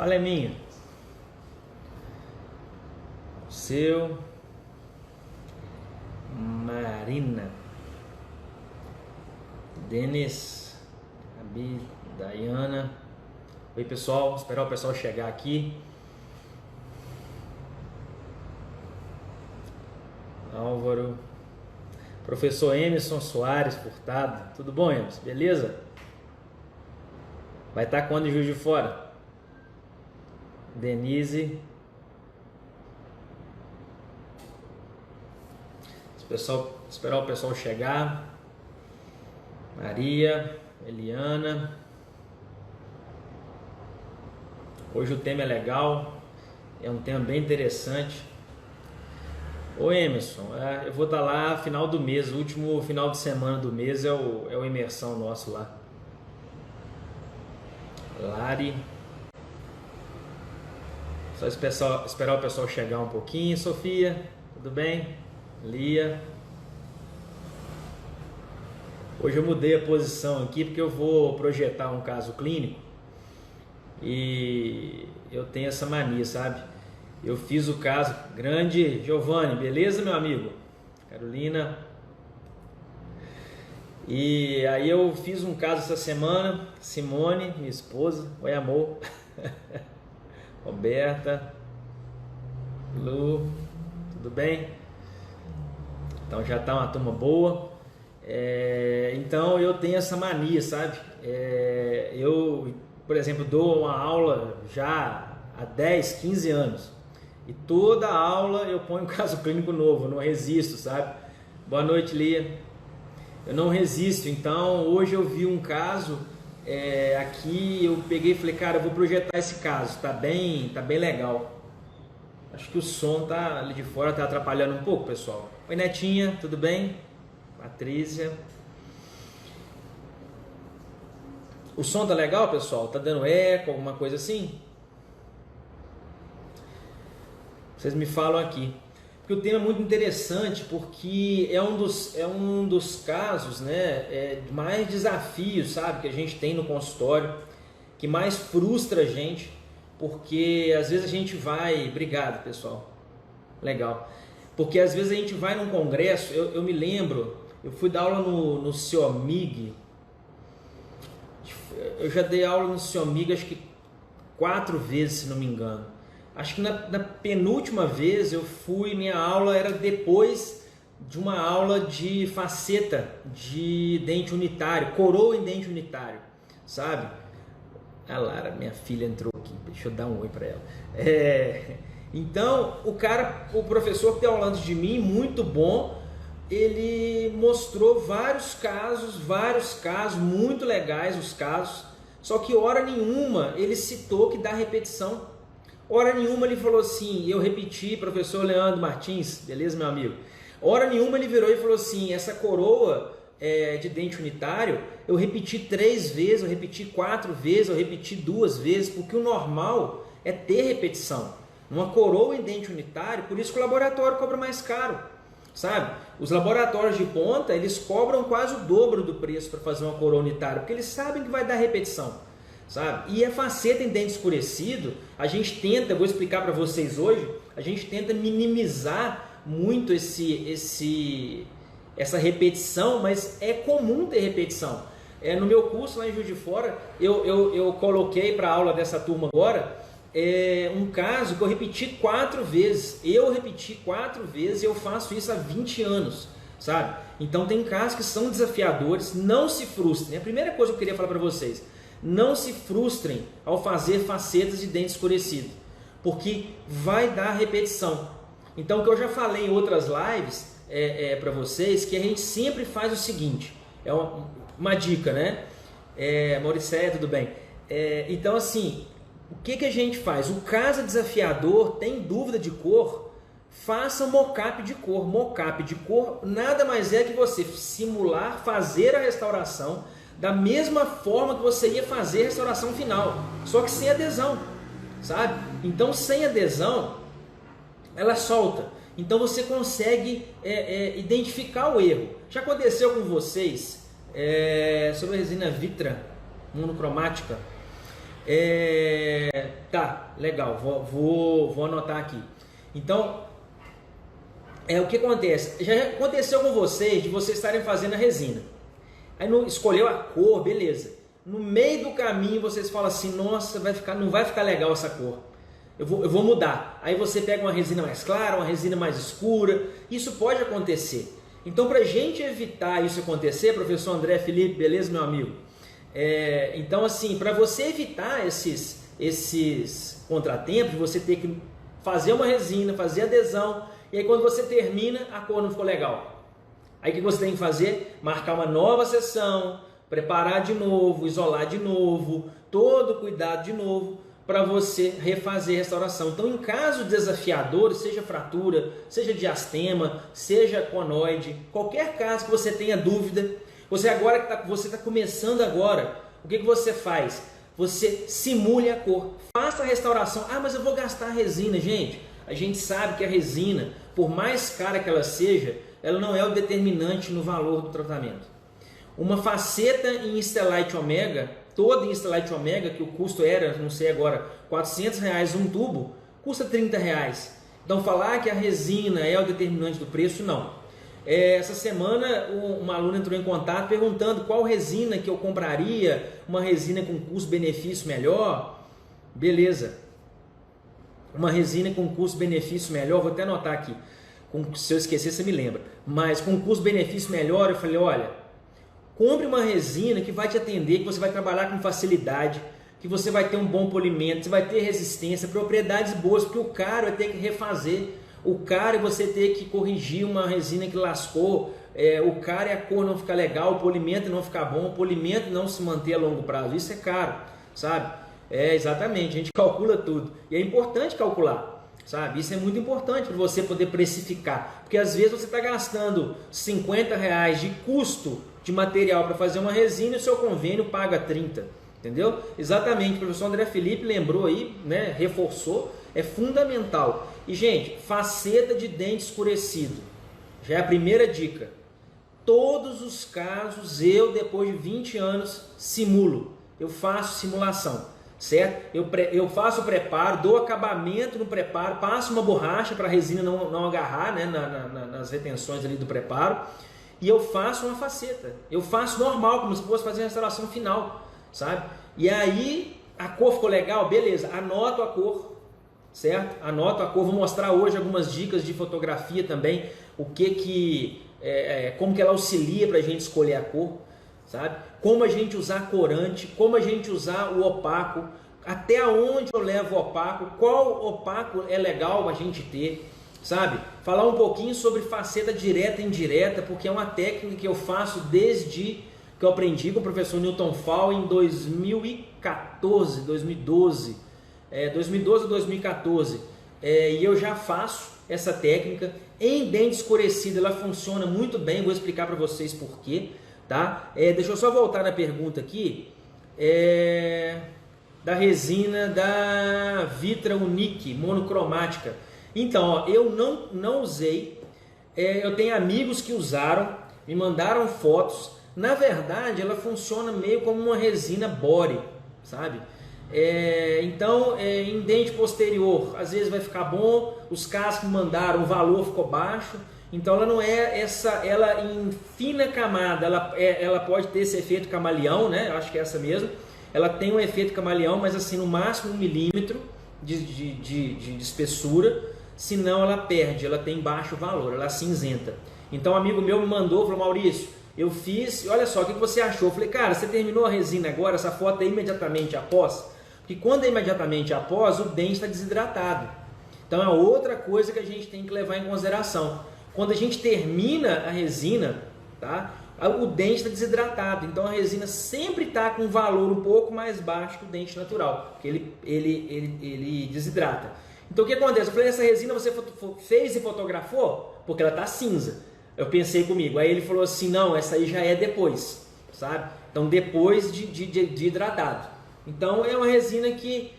Fala, é minha. Seu. Marina. Denis. Gabi. Dayana. Oi, pessoal. Esperar o pessoal chegar aqui. Álvaro. Professor Emerson Soares Furtado. Tudo bom, Emerson? Beleza? Vai estar quando em Juiz de Fora? Denise. Esperar o pessoal chegar. Maria. Eliana. Hoje o tema é legal. É um tema bem interessante. Ô Emerson, eu vou estar lá final do mês. O último final de semana do mês é o imersão nosso lá. Lari. Só esperar o pessoal chegar um pouquinho. Sofia, tudo bem? Lia. Hoje eu mudei a posição aqui porque eu vou projetar um caso clínico e eu tenho essa mania, sabe? Eu fiz o caso grande. Giovanni, beleza, meu amigo? Carolina. E aí eu fiz um caso essa semana. Simone, minha esposa. Oi, amor. Roberta. Lu. Tudo bem? Então já tá uma turma boa. Então eu tenho essa mania, sabe? Eu, por exemplo, dou uma aula já há 10, 15 anos. E toda aula eu ponho um caso clínico novo, eu não resisto, sabe? Boa noite, Lia. Eu não resisto, então hoje eu vi um caso aqui, eu peguei e falei, cara, eu vou projetar esse caso, tá bem legal. Acho que o som tá ali de fora, tá atrapalhando um pouco, pessoal. Oi, Netinha, tudo bem? Patrícia. O som tá legal, pessoal? Tá dando eco, alguma coisa assim? Vocês me falam aqui. Porque o tema é muito interessante, porque é um dos casos, né, mais desafios, sabe, que a gente tem no consultório, que mais frustra a gente, porque às vezes a gente vai... Obrigado, pessoal. Legal. Porque às vezes a gente vai num congresso, eu me lembro, eu fui dar aula no CIOMIG, eu já dei aula no CIOMIG acho que 4 vezes, se não me engano. Acho que na penúltima vez eu fui, minha aula era depois de uma aula de faceta de dente unitário, coroa em dente unitário, sabe? A Lara, minha filha, entrou aqui, deixa eu dar um oi para ela. Então, o professor que deu aula antes de mim, muito bom, ele mostrou vários casos, muito legais os casos, só que hora nenhuma ele citou que dá repetição. Hora nenhuma ele falou assim, eu repeti, professor Leandro Martins, beleza, meu amigo? Hora nenhuma ele virou e falou assim, essa coroa de dente unitário, eu repeti 3 vezes, eu repeti 4 vezes, eu repeti 2 vezes, porque o normal é ter repetição. Uma coroa em dente unitário, por isso que o laboratório cobra mais caro, sabe? Os laboratórios de ponta, eles cobram quase o dobro do preço para fazer uma coroa unitária, porque eles sabem que vai dar repetição. Sabe? E a faceta em dente escurecido, a gente tenta, vou explicar para vocês hoje, a gente tenta minimizar muito essa repetição, mas é comum ter repetição. No meu curso lá em Juiz de Fora, eu coloquei para a aula dessa turma agora um caso que eu repeti 4 vezes. Eu repeti 4 vezes e eu faço isso há 20 anos. Sabe? Então tem casos que são desafiadores, não se frustrem. A primeira coisa que eu queria falar para vocês, não se frustrem ao fazer facetas de dente escurecido, porque vai dar repetição. Então, o que eu já falei em outras lives para vocês, que a gente sempre faz o seguinte, é uma dica, né? Mauricéia, tudo bem? Então, assim, o que a gente faz? O caso desafiador, tem dúvida de cor, faça mockup de cor. Mockup de cor nada mais é que você simular, fazer a restauração da mesma forma que você ia fazer a restauração final, só que sem adesão, sabe? Então, sem adesão, ela solta. Então, você consegue identificar o erro. Já aconteceu com vocês sobre a resina Vitra monocromática? Tá, legal, vou anotar aqui. Então, o que acontece? Já aconteceu com vocês de vocês estarem fazendo a resina. Aí escolheu a cor, beleza. No meio do caminho vocês falam assim, nossa, não vai ficar legal essa cor. Eu vou mudar. Aí você pega uma resina mais clara, uma resina mais escura. Isso pode acontecer. Então, para a gente evitar isso acontecer, professor André Felipe, beleza, meu amigo? Então, assim, para você evitar esses contratempos, você ter que fazer uma resina, fazer adesão, e aí quando você termina, a cor não ficou legal. Aí o que você tem que fazer? Marcar uma nova sessão, preparar de novo, isolar de novo, todo cuidado de novo, para você refazer a restauração. Então, em caso desafiador, seja fratura, seja diastema, seja conoide, qualquer caso que você tenha dúvida, você está começando agora, o que você faz? Você simule a cor, faça a restauração. Ah, mas eu vou gastar resina. Gente, a gente sabe que a resina, por mais cara que ela seja, ela não é o determinante no valor do tratamento. Uma faceta em Stellite Omega, toda em Stellite Omega, que o custo era, não sei agora, R$400 um tubo, custa R$30. Então falar que a resina é o determinante do preço, não. Essa semana uma aluna entrou em contato perguntando qual resina que eu compraria, uma resina com custo-benefício melhor. Beleza. Uma resina com custo-benefício melhor, vou até anotar aqui, se eu esquecer você me lembra, mas com custo-benefício melhor, eu falei, olha, compre uma resina que vai te atender, que você vai trabalhar com facilidade, que você vai ter um bom polimento, você vai ter resistência, propriedades boas, porque o caro é ter que refazer, o caro é você ter que corrigir uma resina que lascou, o caro é a cor não ficar legal, o polimento não ficar bom, o polimento não se manter a longo prazo, isso é caro, sabe? Exatamente, a gente calcula tudo, e é importante calcular, sabe? Isso é muito importante para você poder precificar, porque às vezes você está gastando R$50 de custo de material para fazer uma resina e o seu convênio paga 30, entendeu? Exatamente, o professor André Felipe lembrou aí, né, reforçou, é fundamental. E gente, faceta de dente escurecido, já é a primeira dica. Todos os casos eu, depois de 20 anos, simulo, eu faço simulação, certo? Eu faço o preparo, dou acabamento no preparo, passo uma borracha para a resina não agarrar, né, nas retenções ali do preparo, e eu faço uma faceta, eu faço normal, como se fosse fazer a restauração final, sabe? E aí a cor ficou legal, beleza, anoto a cor, certo? Anoto a cor, vou mostrar hoje algumas dicas de fotografia também, como que ela auxilia para a gente escolher a cor, sabe? Como a gente usar corante, como a gente usar o opaco, até onde eu levo o opaco, qual opaco é legal a gente ter, sabe? Falar um pouquinho sobre faceta direta e indireta, porque é uma técnica que eu faço desde que eu aprendi com o professor Newton Fall em 2014, 2012 ou 2014, e eu já faço essa técnica em dente escurecido, ela funciona muito bem, vou explicar para vocês por quê, tá? Deixa eu só voltar na pergunta aqui, da resina da Vitra Unique monocromática. Então, ó, eu não usei, eu tenho amigos que usaram, me mandaram fotos. Na verdade, ela funciona meio como uma resina bore, sabe? Então, em dente posterior, às vezes vai ficar bom, os casos que me mandaram, o valor ficou baixo, então ela não é ela em fina camada, ela pode ter esse efeito camaleão, né? Eu acho que é essa mesmo, ela tem um efeito camaleão, mas assim, no máximo 1 milímetro de espessura, senão ela perde, ela tem baixo valor, ela é cinzenta. Então um amigo meu me mandou, falou, Maurício, eu fiz, olha só, o que você achou? Eu falei, cara, você terminou a resina agora, essa foto é imediatamente após? Porque quando é imediatamente após, o dente está desidratado. Então é outra coisa que a gente tem que levar em consideração. Quando a gente termina a resina, tá? O dente está desidratado, então a resina sempre está com um valor um pouco mais baixo que o dente natural, porque ele desidrata. Então o que acontece? Eu falei, essa resina você fez e fotografou? Porque ela está cinza. Eu pensei comigo, aí ele falou assim, não, essa aí já é depois, sabe? Então depois de hidratado. Então é uma resina que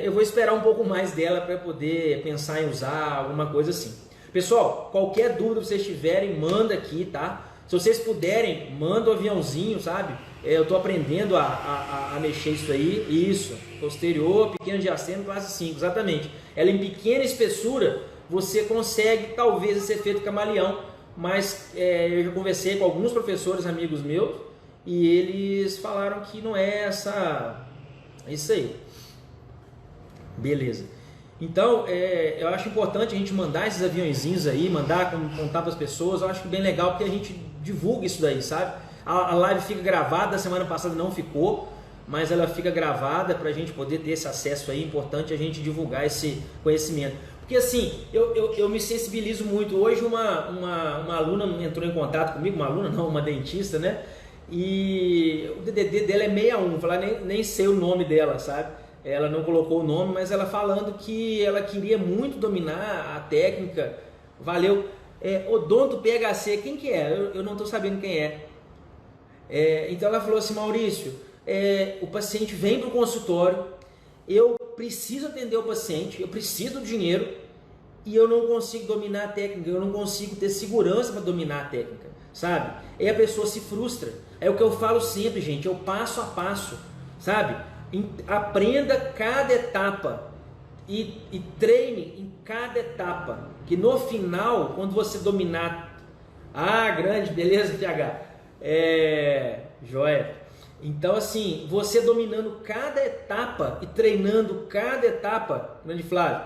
eu vou esperar um pouco mais dela para poder pensar em usar alguma coisa assim. Pessoal, qualquer dúvida que vocês tiverem, manda aqui, tá? Se vocês puderem, manda o aviãozinho, sabe? Eu estou aprendendo a mexer isso aí. Isso, posterior, pequeno de aceno, classe 5, exatamente. Ela em pequena espessura, você consegue talvez esse efeito camaleão, mas eu já conversei com alguns professores amigos meus e eles falaram que não é isso aí. Beleza. Então, eu acho importante a gente mandar esses aviãozinhos aí, mandar contar para as pessoas. Eu acho bem legal porque a gente divulga isso daí, sabe? A live fica gravada, semana passada não ficou, mas ela fica gravada para a gente poder ter esse acesso aí. É importante a gente divulgar esse conhecimento. Porque assim, eu me sensibilizo muito. Hoje uma aluna entrou em contato comigo, uma aluna não, uma dentista, né? E o DDD dela é 61, falar nem sei o nome dela, sabe? Ela não colocou o nome, mas ela falando que ela queria muito dominar a técnica. Valeu. Odonto PHC, quem que é? Eu não estou sabendo quem é. Então ela falou assim, Maurício, o paciente vem para o consultório, eu preciso atender o paciente, eu preciso do dinheiro e eu não consigo dominar a técnica, eu não consigo ter segurança para dominar a técnica, sabe? Aí a pessoa se frustra. É o que eu falo sempre, gente, é o passo a passo, sabe? Aprenda cada etapa e treine em cada etapa, que no final, quando você dominar, grande, beleza, PH, joia. Então assim, você dominando cada etapa e treinando cada etapa, grande Flávio,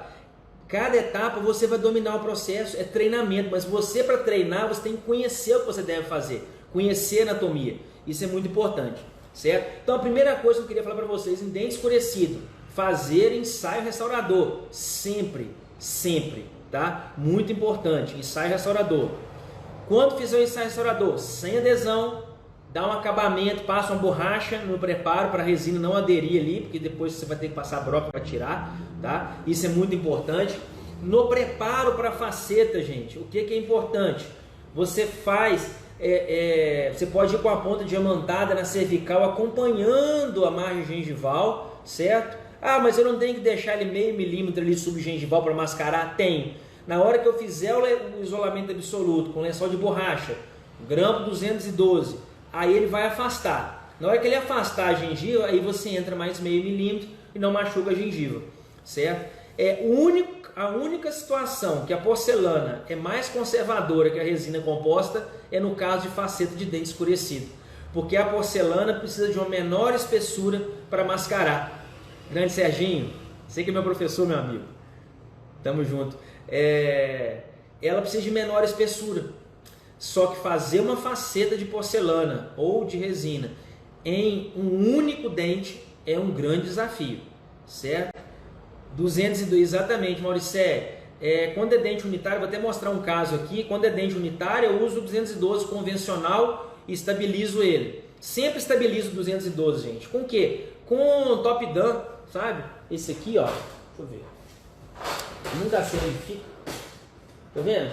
cada etapa você vai dominar o processo, é treinamento, mas você para treinar, você tem que conhecer o que você deve fazer, conhecer a anatomia, isso é muito importante. Certo? Então a primeira coisa que eu queria falar para vocês, em dente escurecido, fazer ensaio restaurador, sempre, tá? Muito importante, ensaio restaurador. Quando fizer o ensaio restaurador, sem adesão, dá um acabamento, passa uma borracha no preparo para a resina não aderir ali, porque depois você vai ter que passar a broca para tirar, tá? Isso é muito importante. No preparo para faceta, gente, o que é importante? Você faz... você pode ir com a ponta diamantada na cervical acompanhando a margem gengival, certo? Mas eu não tenho que deixar ele meio milímetro ali subgengival para mascarar? Tem. Na hora que eu fizer o isolamento absoluto com lençol de borracha, grampo 212, aí ele vai afastar. Na hora que ele afastar a gengiva, aí você entra mais meio milímetro e não machuca a gengiva, certo? A única situação que a porcelana é mais conservadora que a resina composta é no caso de faceta de dente escurecido, porque a porcelana precisa de uma menor espessura para mascarar. Grande Serginho, você que é meu professor, meu amigo, tamo junto. Ela precisa de menor espessura, só que fazer uma faceta de porcelana ou de resina em um único dente é um grande desafio, certo? 202, exatamente, Maurício. Quando é dente unitário, vou até mostrar um caso aqui. Quando é dente unitário, eu uso o 212 convencional e estabilizo ele. Sempre estabilizo o 212, gente. Com o quê? Com top down, sabe? Esse aqui, ó. Deixa eu ver. Nunca sei onde fica. Tá vendo?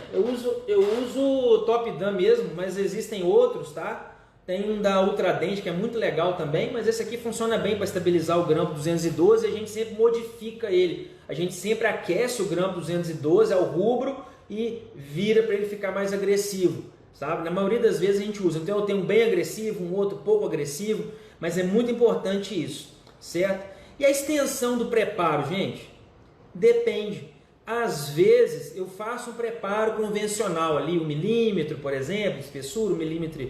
Eu uso top down mesmo, mas existem outros, tá? Tem um da Ultradente que é muito legal também, mas esse aqui funciona bem para estabilizar o grampo 212 e a gente sempre modifica ele. A gente sempre aquece o grampo 212 ao rubro e vira para ele ficar mais agressivo, sabe? Na maioria das vezes a gente usa. Então eu tenho um bem agressivo, um outro pouco agressivo, mas é muito importante isso, certo? E a extensão do preparo, gente? Depende. Às vezes eu faço um preparo convencional ali, 1 milímetro, por exemplo, espessura, 1,2 milímetro,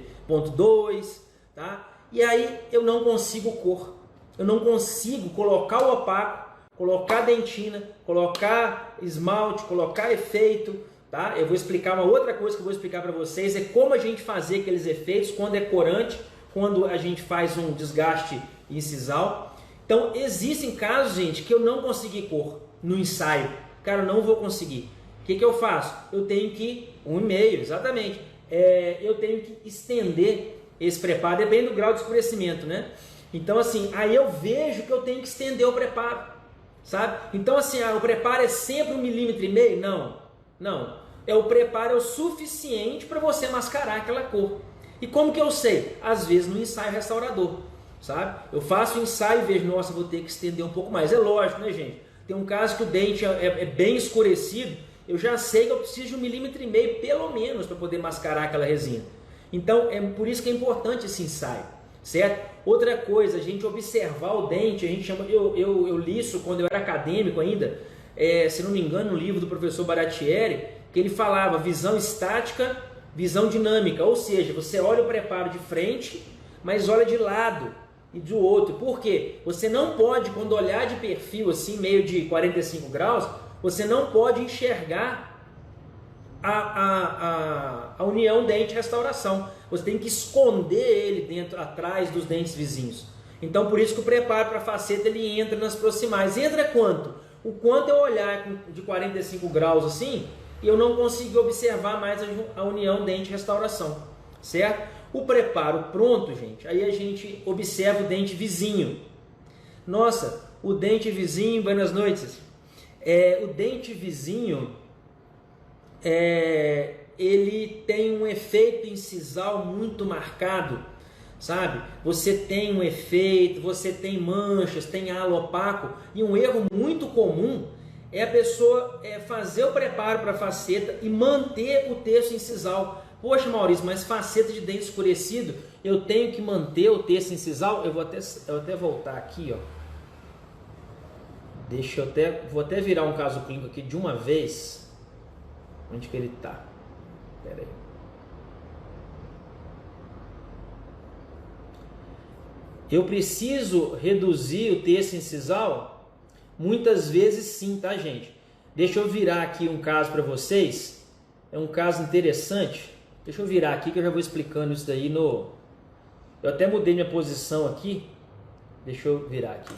tá? E aí eu não consigo cor, eu não consigo colocar o opaco, colocar dentina, colocar esmalte, colocar efeito, tá? Eu vou explicar uma outra coisa que eu vou explicar para vocês, é como a gente fazer aqueles efeitos quando é corante, quando a gente faz um desgaste incisal. Então existem casos, gente, que eu não consegui cor no ensaio. Cara, eu não vou conseguir. O que eu faço? Eu tenho que... 1,5, exatamente. Eu tenho que estender esse preparo, depende do grau de escurecimento, né? Então, assim, aí eu vejo que eu tenho que estender o preparo, sabe? Então, assim, o preparo é sempre 1,5 milímetro? Não. O preparo é o suficiente para você mascarar aquela cor. E como que eu sei? Às vezes no ensaio restaurador, sabe? Eu faço o ensaio e vejo, nossa, vou ter que estender um pouco mais. É lógico, né, gente? Tem um caso que o dente é bem escurecido, eu já sei que eu preciso de 1,5 milímetro pelo menos para poder mascarar aquela resina. Então, é por isso que é importante esse ensaio, certo? Outra coisa, a gente observar o dente, a gente chama, eu li isso quando eu era acadêmico ainda, se não me engano, no livro do professor Baratieri, que ele falava visão estática, visão dinâmica, ou seja, você olha o preparo de frente, mas olha de lado e do outro. Por quê? Você não pode, quando olhar de perfil assim, meio de 45 graus, você não pode enxergar a união dente-restauração. Você tem que esconder ele dentro, atrás dos dentes vizinhos. Então, por isso que o preparo para faceta ele entra nas proximais. Entra quanto? O quanto eu olhar de 45 graus assim, e eu não consigo observar mais a união dente-restauração, certo? O preparo pronto, gente, aí a gente observa o dente vizinho. Nossa, o dente vizinho, buenas noites. O dente vizinho, ele tem um efeito incisal muito marcado, sabe? Você tem um efeito, você tem manchas, tem halo opaco, e um erro muito comum é a pessoa fazer o preparo para faceta e manter o terço incisal. Poxa, Maurício, mas faceta de dente escurecido, eu tenho que manter o terço incisal? Eu vou até voltar aqui, ó. Vou até virar um caso clínico aqui de uma vez. Onde que ele tá? Pera aí. Eu preciso reduzir o terço incisal? Muitas vezes sim, tá, gente? Deixa eu virar aqui um caso para vocês. É um caso interessante. Deixa eu virar aqui que eu já vou explicando isso daí no... Eu até mudei minha posição aqui. Deixa eu virar aqui.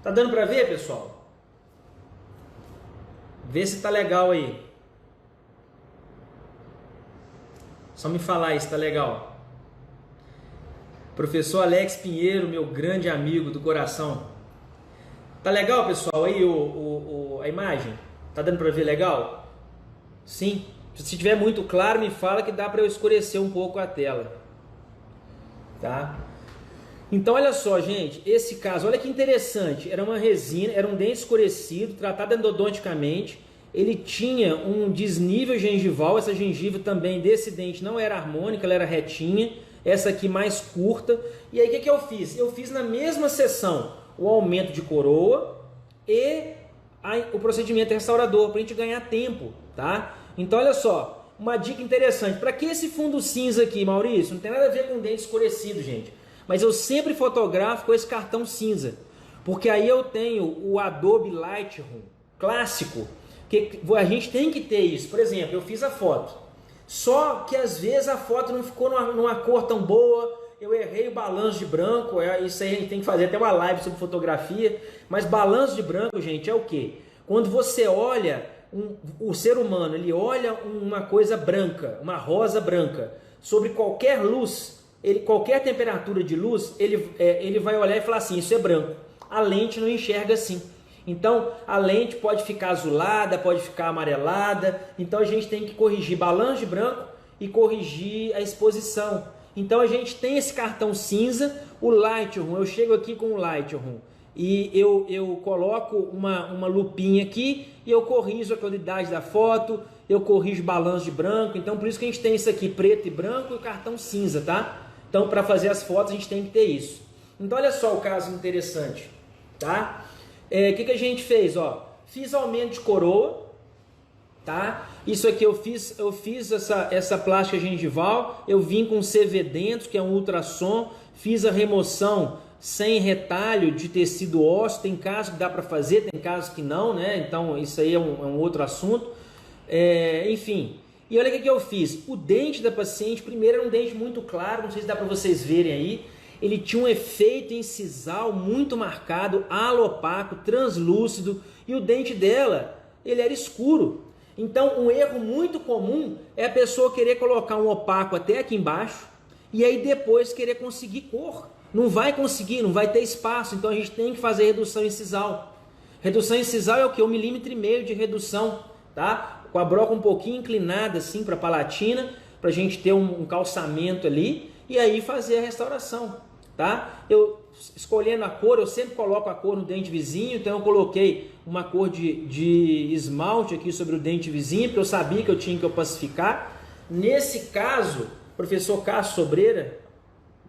Tá dando para ver, pessoal? Vê se tá legal aí. Só me falar aí se tá legal. Professor Alex Pinheiro, meu grande amigo do coração. Tá legal, pessoal, aí a imagem? Tá dando para ver legal? Sim? Se tiver muito claro, me fala que dá para eu escurecer um pouco a tela. Tá? Então, olha só, gente, esse caso, olha que interessante. Era uma resina, era um dente escurecido, tratado endodonticamente. Ele tinha um desnível gengival, essa gengiva também desse dente não era harmônica, ela era retinha. Essa aqui mais curta. E aí, o que eu fiz? Eu fiz na mesma sessão o aumento de coroa e o procedimento restaurador, para a gente ganhar tempo, tá? Então, olha só, uma dica interessante. Para que esse fundo cinza aqui, Maurício? Não tem nada a ver com dente escurecido, gente. Mas eu sempre fotografo com esse cartão cinza, porque aí eu tenho o Adobe Lightroom clássico, que a gente tem que ter isso. Por exemplo, eu fiz a foto, só que às vezes a foto não ficou numa cor tão boa, eu errei o balanço de branco, isso aí a gente tem que fazer até uma live sobre fotografia, mas balanço de branco, gente, é o quê? Quando você olha, o ser humano, ele olha uma coisa branca, uma rosa branca, sobre qualquer luz, qualquer temperatura de luz, ele vai olhar e falar assim, isso é branco. A lente não enxerga assim. Então, a lente pode ficar azulada, pode ficar amarelada. Então, a gente tem que corrigir balanço de branco e corrigir a exposição. Então, a gente tem esse cartão cinza, o Lightroom. Eu chego aqui com o Lightroom e eu coloco uma lupinha aqui e eu corrijo a qualidade da foto, eu corrijo balanço de branco. Então, por isso que a gente tem isso aqui, preto e branco, e o cartão cinza, tá? Então, para fazer as fotos, a gente tem que ter isso. Então, olha só o caso interessante, tá? O que a gente fez? Ó, fiz aumento de coroa, tá? Isso aqui eu fiz essa plástica gengival, eu vim com CV dentro, que é um ultrassom, fiz a remoção sem retalho de tecido ósseo, tem casos que dá para fazer, tem casos que não, né? Então isso aí é um outro assunto. Enfim, e olha o que eu fiz. O dente da paciente, primeiro era um dente muito claro, não sei se dá para vocês verem aí. Ele tinha um efeito incisal muito marcado, halo opaco, translúcido, e o dente dela, ele era escuro. Então, um erro muito comum é a pessoa querer colocar um opaco até aqui embaixo, e aí depois querer conseguir cor. Não vai conseguir, não vai ter espaço, então a gente tem que fazer redução incisal. Redução incisal é o que? 1,5 mm de redução, tá? Com a broca um pouquinho inclinada assim para a palatina, para a gente ter um calçamento ali, e aí fazer a restauração. Tá? Eu escolhendo a cor, eu sempre coloco a cor no dente vizinho, então eu coloquei uma cor de esmalte aqui sobre o dente vizinho, porque eu sabia que eu tinha que opacificar. Nesse caso, professor Cássio Sobreira,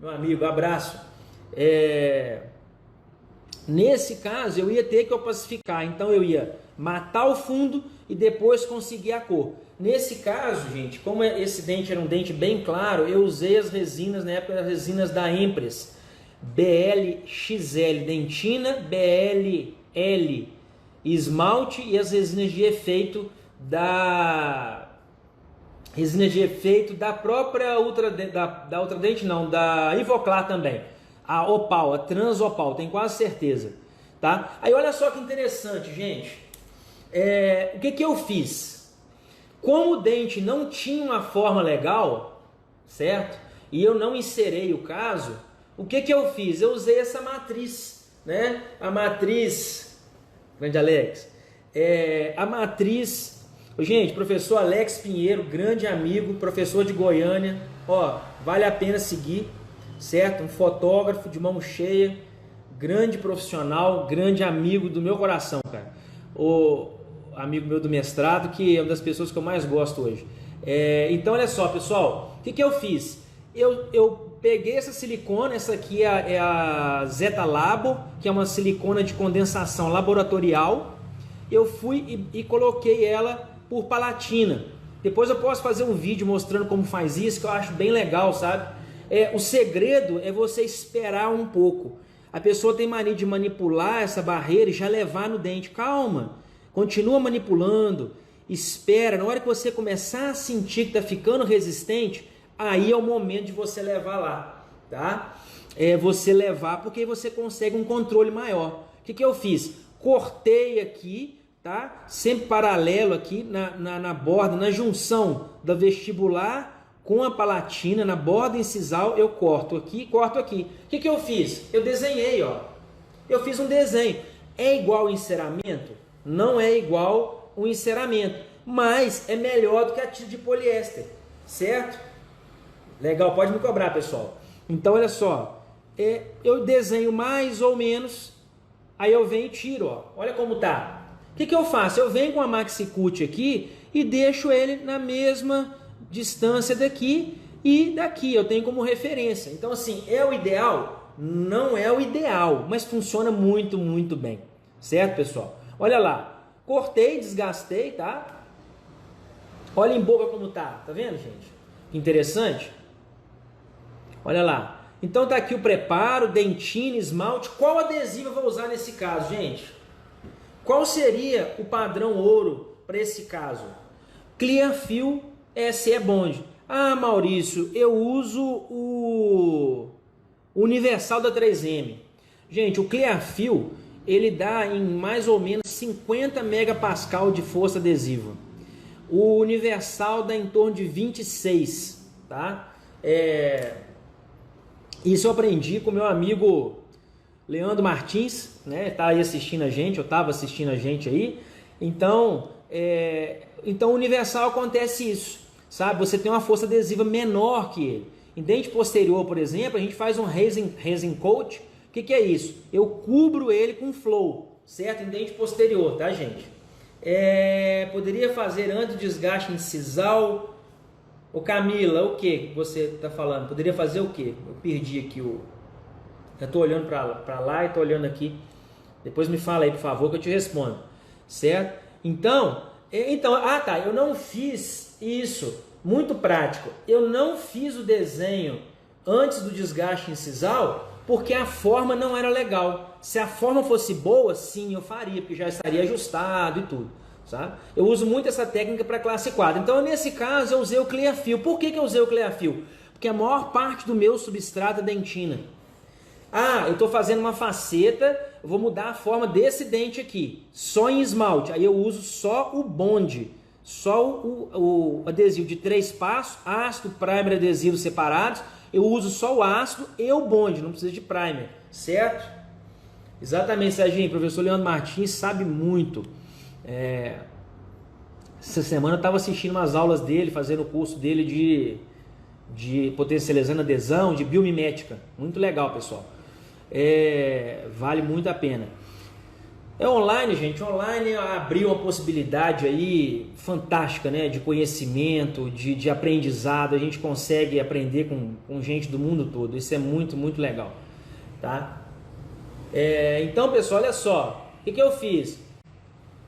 meu amigo, abraço. Nesse caso, eu ia ter que opacificar, então eu ia matar o fundo e depois conseguir a cor. Nesse caso, gente, como esse dente era um dente bem claro, eu usei as resinas, na época, as resinas da Empress, BLXL dentina, BLL esmalte e as resinas de efeito da própria Ultradent, não, da Ivoclar também, a Opal, a Transopal, tenho quase certeza, tá? Aí olha só que interessante, gente, o que eu fiz? Como o dente não tinha uma forma legal, certo? E eu não inserei o caso, o que eu fiz? Eu usei essa matriz, né? A matriz, grande Alex, a matriz, gente, professor Alex Pinheiro, grande amigo, professor de Goiânia, ó, vale a pena seguir, certo? Um fotógrafo de mão cheia, grande profissional, grande amigo do meu coração, cara. O amigo meu do mestrado, que é uma das pessoas que eu mais gosto hoje. Então, olha só, pessoal, o que eu fiz? Eu peguei essa silicona, essa aqui é a Zeta Labo, que é uma silicona de condensação laboratorial. Eu fui e coloquei ela por palatina. Depois eu posso fazer um vídeo mostrando como faz isso, que eu acho bem legal, sabe? O segredo é você esperar um pouco. A pessoa tem mania de manipular essa barreira e já levar no dente. Calma, continua manipulando, espera. Na hora que você começar a sentir que está ficando resistente, aí é o momento de você levar lá, tá? Você levar porque aí você consegue um controle maior. O que eu fiz? Cortei aqui, tá? Sempre paralelo aqui na borda, na junção da vestibular com a palatina, na borda incisal, eu corto aqui e corto aqui. O que eu fiz? Eu desenhei, ó. Eu fiz um desenho. É igual o enceramento? Não é igual o enceramento, mas é melhor do que a tinta de poliéster, certo? Legal, pode me cobrar, pessoal. Então, olha só, eu desenho mais ou menos, aí eu venho e tiro, ó. Olha como tá. O que eu faço? Eu venho com a Maxi-Cut aqui e deixo ele na mesma distância daqui e daqui. Eu tenho como referência. Então, assim, é o ideal? Não é o ideal, mas funciona muito, muito bem. Certo, pessoal? Olha lá. Cortei, desgastei, tá? Olha em boca como tá. Tá vendo, gente? Que interessante. Olha lá. Então tá aqui o preparo, dentina, esmalte. Qual adesivo eu vou usar nesse caso, gente? Qual seria o padrão ouro para esse caso? Clearfield SE Bond. Ah, Maurício, eu uso o Universal da 3M. Gente, o Clearfield, ele dá em mais ou menos 50 megapascal de força adesiva. O Universal dá em torno de 26, tá? Isso eu aprendi com meu amigo Leandro Martins, né? Tá aí assistindo a gente, eu tava assistindo a gente aí. Então, o Universal acontece isso, sabe? Você tem uma força adesiva menor que ele. Em dente posterior, por exemplo, a gente faz um resin coat. O que é isso? Eu cubro ele com flow, certo? Em dente posterior, tá, gente? Poderia fazer antes do desgaste incisal. Ô Camila, o que você está falando? Poderia fazer o que? Eu perdi aqui eu estou olhando para lá e estou olhando aqui. Depois me fala aí, por favor, que eu te respondo. Certo? Então, tá, eu não fiz isso. Muito prático. Eu não fiz o desenho antes do desgaste incisal porque a forma não era legal. Se a forma fosse boa, sim, eu faria, porque já estaria ajustado e tudo. Sabe? Eu uso muito essa técnica para classe 4. Então, nesse caso, eu usei o Clearfield. Por que eu usei o Clearfield? Porque a maior parte do meu substrato é dentina. Ah, eu estou fazendo uma faceta, eu vou mudar a forma desse dente aqui, só em esmalte. Aí eu uso só o Bond, só o adesivo de 3 passos, ácido, primer, adesivo separados. Eu uso só o ácido e o Bond, não precisa de primer, certo? Exatamente, Serginho. O professor Leandro Martins sabe muito. Essa semana eu estava assistindo umas aulas dele, fazendo o curso dele de potencializando adesão, de biomimética. Muito legal, pessoal. Vale muito a pena. É online, gente. Online abriu uma possibilidade aí fantástica, né? De conhecimento, de aprendizado. A gente consegue aprender com gente do mundo todo. Isso é muito, muito legal, tá? Então, pessoal, olha só. O que eu fiz?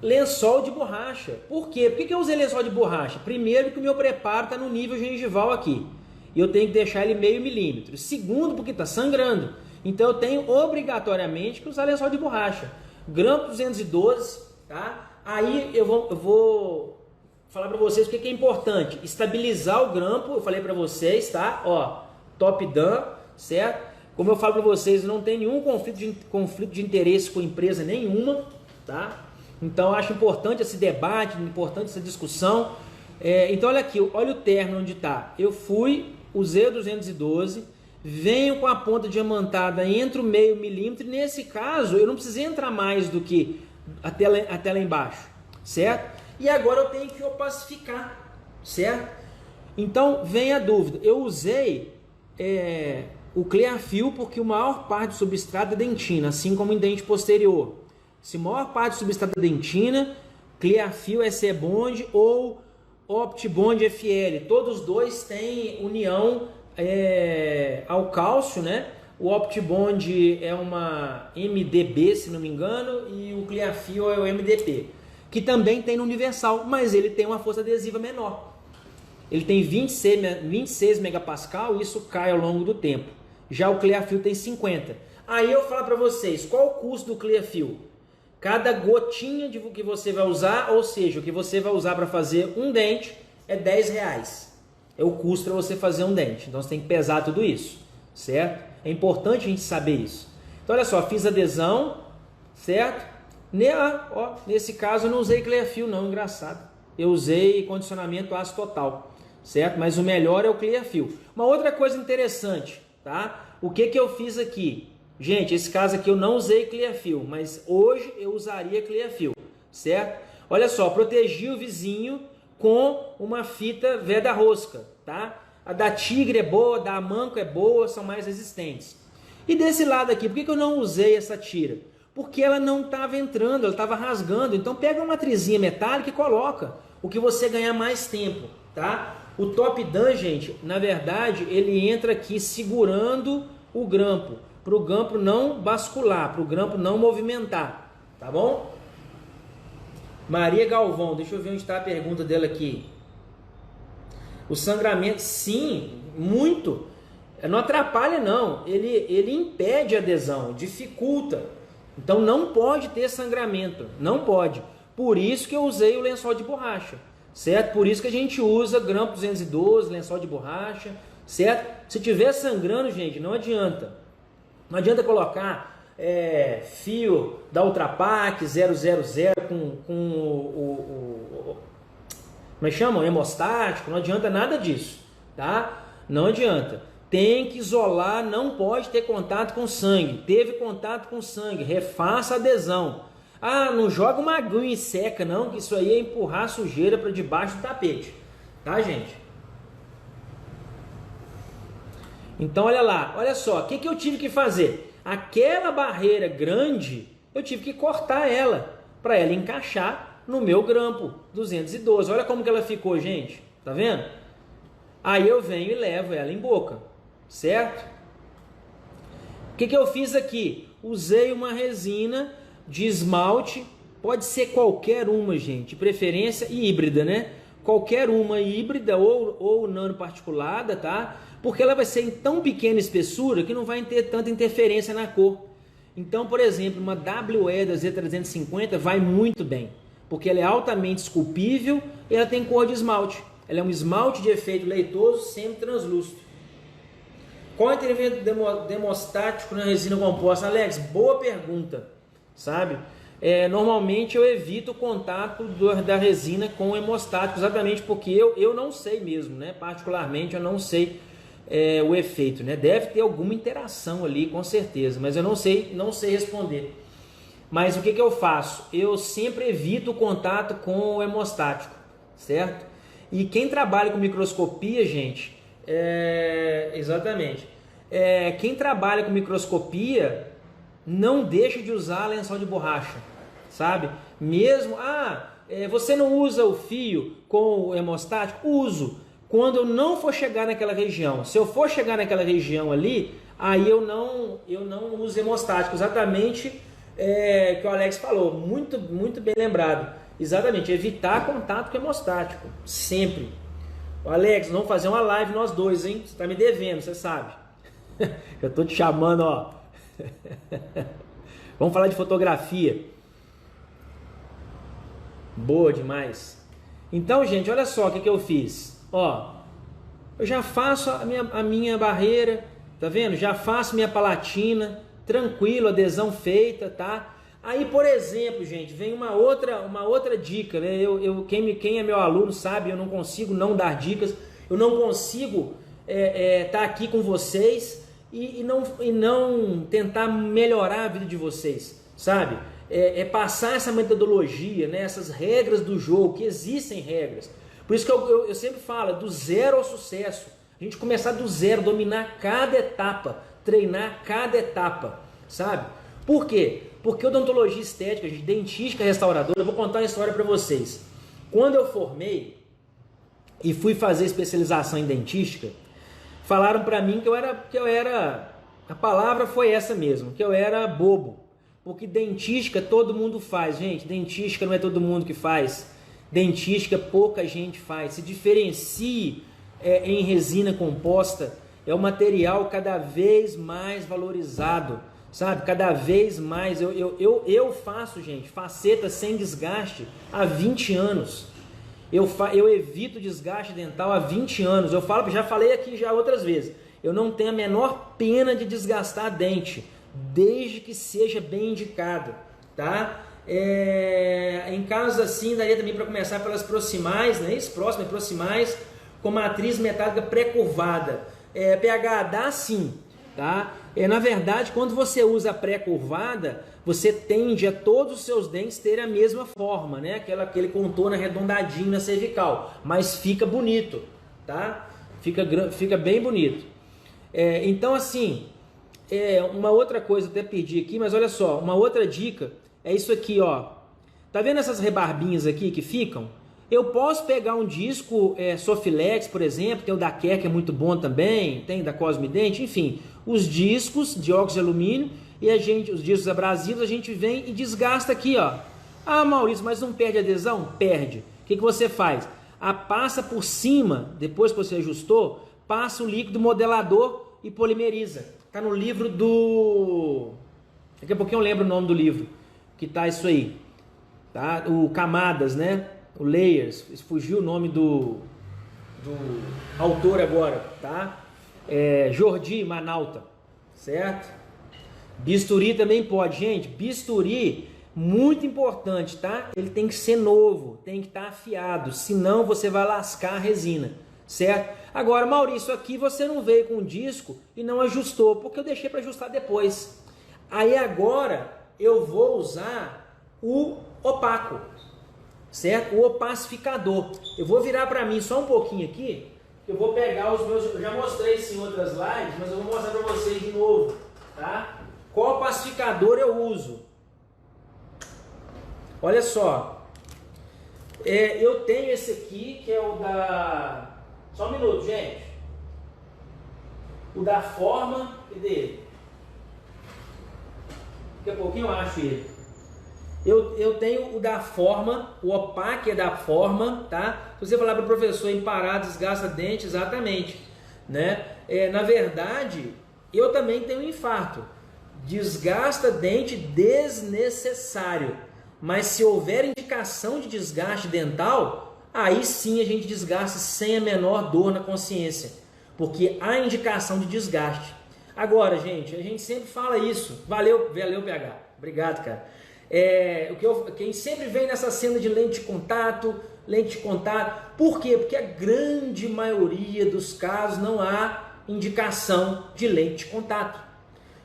Lençol de borracha. Por quê? Por que eu usei lençol de borracha? Primeiro, que o meu preparo está no nível gengival aqui. E eu tenho que deixar ele meio milímetro. Segundo, porque está sangrando. Então, eu tenho obrigatoriamente que usar lençol de borracha. Grampo 212, tá? Aí eu vou falar para vocês o que é importante. Estabilizar o grampo, eu falei para vocês, tá? Ó, top down, certo? Como eu falo para vocês, não tem nenhum conflito de interesse com empresa nenhuma, tá? Então eu acho importante esse debate, importante essa discussão. Então olha aqui, olha o terno onde está. Eu usei o 212, venho com a ponta diamantada entre o meio milímetro, e nesse caso eu não precisei entrar mais do que até lá embaixo, certo? E agora eu tenho que opacificar, certo? Então vem a dúvida, eu usei o Clearfill porque a maior parte do substrato é dentina, assim como em dente posterior. Se a maior parte do substrato é dentina, Clearfill SE-Bond ou OptiBond FL, todos os dois têm união ao cálcio, né? O OptiBond é uma MDB, se não me engano, e o Clearfill é o MDP, que também tem no Universal, mas ele tem uma força adesiva menor. Ele tem 26 megapascal e isso cai ao longo do tempo. Já o Clearfill tem 50. Aí eu falo para vocês, qual o custo do Clearfill? Cada gotinha de que você vai usar, ou seja, o que você vai usar para fazer um dente é R$10. É o custo para você fazer um dente. Então você tem que pesar tudo isso, certo? É importante a gente saber isso. Então olha só, fiz adesão, certo? Nesse caso eu não usei Clearfill não, engraçado. Eu usei condicionamento aço total, certo? Mas o melhor é o Clearfill. Uma outra coisa interessante, tá? O que eu fiz aqui? Gente, esse caso aqui eu não usei Clearfill, mas hoje eu usaria Clearfill, certo? Olha só, protegi o vizinho com uma fita veda-rosca, tá? A da Tigre é boa, a da Amanco é boa, são mais resistentes. E desse lado aqui, por que eu não usei essa tira? Porque ela não estava entrando, ela estava rasgando. Então pega uma matrizinha metálica e coloca, o que você ganhar mais tempo, tá? O top down, gente, na verdade, ele entra aqui segurando o grampo, para o grampo não bascular, para o grampo não movimentar, tá bom? Maria Galvão, deixa eu ver onde está a pergunta dela aqui. O sangramento, sim, muito. Não atrapalha não, ele impede a adesão, dificulta. Então não pode ter sangramento, não pode. Por isso que eu usei o lençol de borracha, certo? Por isso que a gente usa grampo 212, lençol de borracha, certo? Se tiver sangrando, gente, não adianta. Não adianta colocar fio da Ultrapac 000 como é que chama? Hemostático, não adianta nada disso, tá? Não adianta. Tem que isolar, não pode ter contato com sangue. Teve contato com sangue, refaça a adesão. Ah, não joga uma aguinha e seca não, que isso aí é empurrar a sujeira para debaixo do tapete, tá, gente? Então olha lá, olha só, o que eu tive que fazer? Aquela barreira grande, eu tive que cortar ela, para ela encaixar no meu grampo 212. Olha como que ela ficou, gente, tá vendo? Aí eu venho e levo ela em boca, certo? O que eu fiz aqui? Usei uma resina de esmalte, pode ser qualquer uma, gente, de preferência híbrida, né? Qualquer uma híbrida ou nanoparticulada, tá? Porque ela vai ser em tão pequena espessura que não vai ter tanta interferência na cor. Então, por exemplo, uma WE da Z350 vai muito bem, porque ela é altamente esculpível e ela tem cor de esmalte. Ela é um esmalte de efeito leitoso semi-translúcido. Qual é o intervento demostático na resina composta? Alex, boa pergunta, sabe? Normalmente eu evito o contato da resina com o hemostático, exatamente porque eu não sei mesmo, né? Particularmente eu não sei o efeito, né? Deve ter alguma interação ali, com certeza, mas eu não sei responder. Mas o que eu faço? Eu sempre evito o contato com o hemostático, certo? E quem trabalha com microscopia, gente, exatamente, quem trabalha com microscopia não deixa de usar lençol de borracha, sabe? Mesmo, você não usa o fio com o hemostático? Uso. Quando eu não for chegar naquela região, se eu for chegar naquela região ali, aí eu não uso hemostático, exatamente que o Alex falou, muito, muito bem lembrado. Exatamente, evitar contato com hemostático, sempre. Alex, vamos fazer uma live nós dois, hein? Você tá me devendo, você sabe. Eu tô te chamando, ó. Vamos falar de fotografia. Boa demais. Então, gente, olha só o que eu fiz. Ó, eu já faço a minha barreira, tá vendo? Já faço minha palatina, tranquilo, adesão feita, tá? Aí, por exemplo, gente, vem uma outra dica, né? Quem é meu aluno sabe, eu não consigo não dar dicas, eu não consigo tá aqui com vocês e não tentar melhorar a vida de vocês, sabe? Passar essa metodologia, né? Essas regras do jogo, que existem regras. Por isso que eu sempre falo, do zero ao sucesso. A gente começar do zero, dominar cada etapa, treinar cada etapa, sabe? Por quê? Porque odontologia estética, gente, dentística restauradora, eu vou contar uma história para vocês. Quando eu formei e fui fazer especialização em dentística, falaram para mim que eu era, a palavra foi essa mesmo, que eu era bobo. Porque dentística todo mundo faz, gente. Dentística não é todo mundo que faz. Dentística pouca gente faz. Se diferencie em resina composta, é um material cada vez mais valorizado, sabe? Cada vez mais. Eu faço, gente, faceta sem desgaste há 20 anos. Eu evito desgaste dental há 20 anos. Já falei aqui já outras vezes. Eu não tenho a menor pena de desgastar dente, desde que seja bem indicado, tá? Em casos assim, daria também para começar pelas proximais, né? Próximas proximais, com matriz metálica pré-curvada. pH dá sim, tá? Na verdade, quando você usa pré-curvada, você tende a todos os seus dentes terem a mesma forma, né? Aquele contorno arredondadinho na cervical, mas fica bonito, tá? Fica bem bonito. Então, assim, uma outra coisa, até perdi aqui, mas olha só, uma outra dica é isso aqui, ó. Tá vendo essas rebarbinhas aqui que ficam? Eu posso pegar um disco Sofilex, por exemplo, tem o da Care, que é muito bom também, tem da Cosmident, enfim, os discos de óxido de alumínio e os discos abrasivos, a gente vem e desgasta aqui, ó. Ah, Maurício, mas não perde adesão? Perde. O que você faz? Passa por cima, depois que você ajustou, passa o líquido modelador e polimeriza. Tá no livro do... Daqui a pouquinho eu lembro o nome do livro, que tá isso aí. Tá? O Camadas, né? O Layers, fugiu o nome do autor agora, tá? Jordi Manalta, certo? Bisturi também pode, gente. Bisturi, muito importante, tá? Ele tem que ser novo, tem que estar afiado, senão você vai lascar a resina, certo? Agora, Maurício, aqui você não veio com o disco e não ajustou, porque eu deixei para ajustar depois. Aí agora eu vou usar o opaco, certo? O opacificador. Eu vou virar para mim só um pouquinho aqui. Eu vou pegar os meus... Eu já mostrei isso em outras lives, mas eu vou mostrar para vocês de novo, tá? Qual opacificador eu uso? Olha só. Eu tenho esse aqui, que é o da... Só um minuto, gente. O da Forma. Cadê ele? Daqui a pouquinho eu acho ele. Eu tenho o da Forma, o opaque é da Forma, tá? Se você falar para o professor emparar, desgasta dente, exatamente, né? Na verdade, eu também tenho um infarto. Desgasta dente desnecessário. Mas se houver indicação de desgaste dental, aí sim a gente desgasta sem a menor dor na consciência. Porque há indicação de desgaste. Agora, gente, a gente sempre fala isso. Valeu PH. Obrigado, cara. Quem sempre vem nessa cena de lente de contato, por quê? Porque a grande maioria dos casos não há indicação de lente de contato.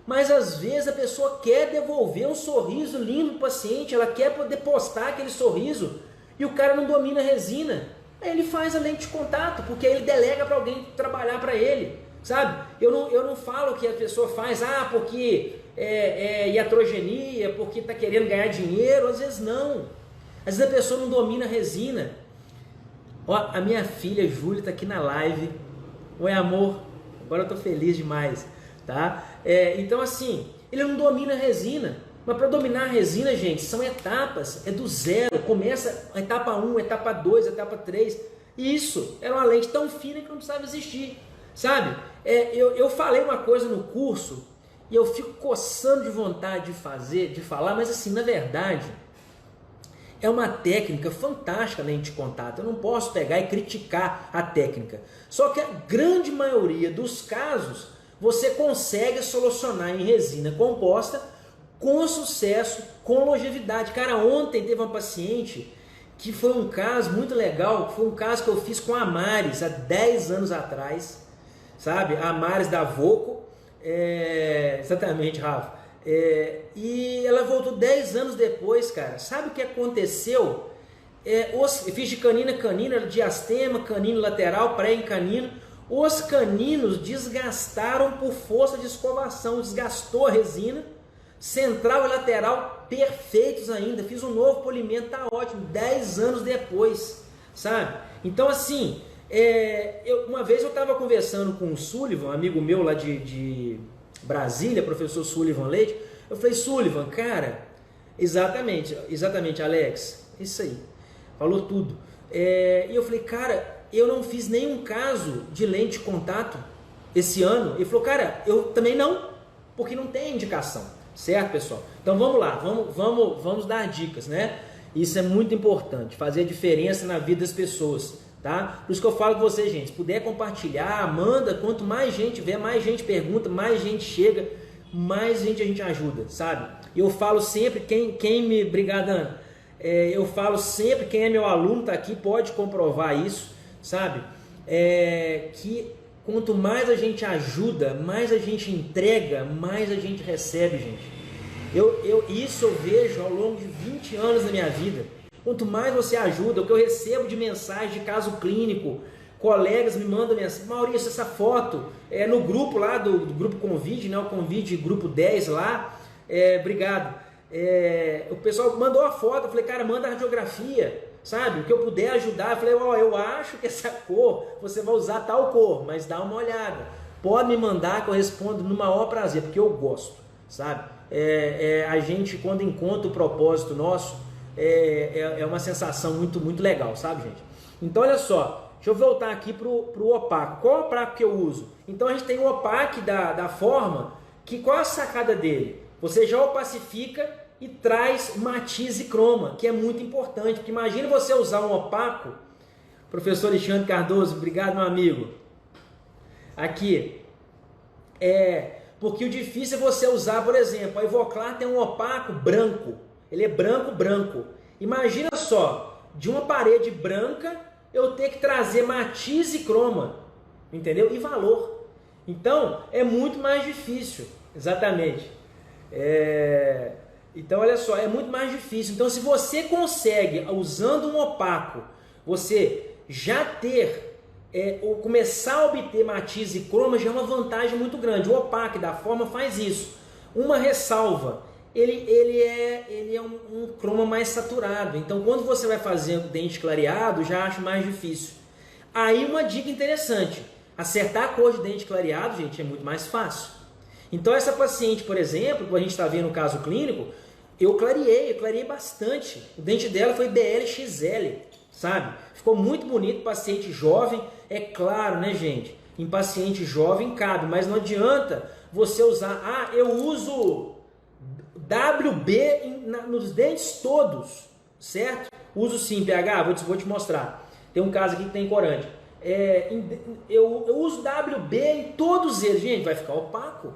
Mas às vezes a pessoa quer devolver um sorriso lindo para o paciente, ela quer poder postar aquele sorriso e o cara não domina a resina. Aí ele faz a lente de contato, porque aí ele delega para alguém trabalhar para ele. sabe? Eu não falo que a pessoa faz, porque é iatrogenia, porque está querendo ganhar dinheiro, às vezes não. Às vezes a pessoa não domina a resina. Ó, a minha filha Júlia está aqui na live. Oi, amor, agora eu estou feliz demais, tá? Então assim, ele não domina a resina, mas para dominar a resina, gente, são etapas, é do zero, começa a etapa 1, etapa 2, etapa 3, isso, era uma lente tão fina que não precisava existir, sabe? Eu falei uma coisa no curso, e eu fico coçando de vontade de falar, mas assim, na verdade, é uma técnica fantástica, lente de contato. Eu não posso pegar e criticar a técnica. Só que a grande maioria dos casos, você consegue solucionar em resina composta com sucesso, com longevidade. Cara, ontem teve uma paciente que foi um caso muito legal, foi um caso que eu fiz com a Maris há 10 anos atrás, sabe? A Maris da Voco, exatamente, Rafa. E ela voltou 10 anos depois, cara. Sabe o que aconteceu? Eu fiz de canina a canina, diastema, canino lateral, pré-canino. Os caninos desgastaram por força de escovação, desgastou a resina, central e lateral perfeitos ainda. Fiz um novo polimento, tá ótimo, 10 anos depois, sabe? Então assim, uma vez eu estava conversando com o Sullivan, um amigo meu lá de Brasília, professor Sullivan Leite. Eu falei, Sullivan, cara, exatamente, Alex, isso aí, falou tudo. E eu falei, cara, eu não fiz nenhum caso de lente de contato esse ano. Ele falou, cara, eu também não, porque não tem indicação, certo, pessoal? Então vamos lá, vamos dar dicas, né? Isso é muito importante, fazer a diferença na vida das pessoas, tá? Por isso que eu falo com vocês, gente, se puder compartilhar, manda, quanto mais gente vê, mais gente pergunta, mais gente chega, mais gente a gente ajuda, sabe? E eu falo sempre, Brigadão, eu falo sempre, quem é meu aluno tá aqui, pode comprovar isso, sabe? Que quanto mais a gente ajuda, mais a gente entrega, mais a gente recebe, gente. Isso eu vejo ao longo de 20 anos da minha vida. Quanto mais você ajuda, o que eu recebo de mensagem de caso clínico, colegas me mandam mensagem, Maurício, essa foto no grupo lá do grupo Convide, né? O Convide grupo 10 lá, obrigado. O pessoal mandou a foto, eu falei, cara, manda a radiografia, sabe? O que eu puder ajudar, eu falei, eu acho que essa cor, você vai usar tal cor, mas dá uma olhada. Pode me mandar que eu respondo no maior prazer, porque eu gosto, sabe? A gente, quando encontra o propósito nosso, é uma sensação muito, muito legal, sabe, gente? Então, olha só, deixa eu voltar aqui pro opaco. Qual é o opaco que eu uso? Então, a gente tem o opaque da forma, qual é a sacada dele? Você já opacifica e traz matiz e croma, que é muito importante, porque imagina você usar um opaco, professor Alexandre Cardoso, obrigado, meu amigo, aqui, porque o difícil é você usar, por exemplo, a Ivoclar tem um opaco branco, ele é branco. Imagina só, de uma parede branca, eu ter que trazer matiz e croma, entendeu? E valor. Então, é muito mais difícil, exatamente. Então, olha só, é muito mais difícil. Então, se você consegue, usando um opaco, você já ter, ou começar a obter matiz e croma, já é uma vantagem muito grande. O opaco da forma faz isso. Uma ressalva, ele é um croma mais saturado. Então, quando você vai fazer o dente clareado, já acho mais difícil. Aí, uma dica interessante, acertar a cor de dente clareado, gente, é muito mais fácil. Então, essa paciente, por exemplo, que a gente está vendo no caso clínico, eu clareei bastante. O dente dela foi BLXL, sabe? Ficou muito bonito, paciente jovem. É claro, né, gente? Em paciente jovem cabe, mas não adianta você usar... eu uso WB nos dentes todos, certo? Uso sim, PH, vou te mostrar. Tem um caso aqui que tem corante. Eu uso WB em todos eles. Gente, vai ficar opaco.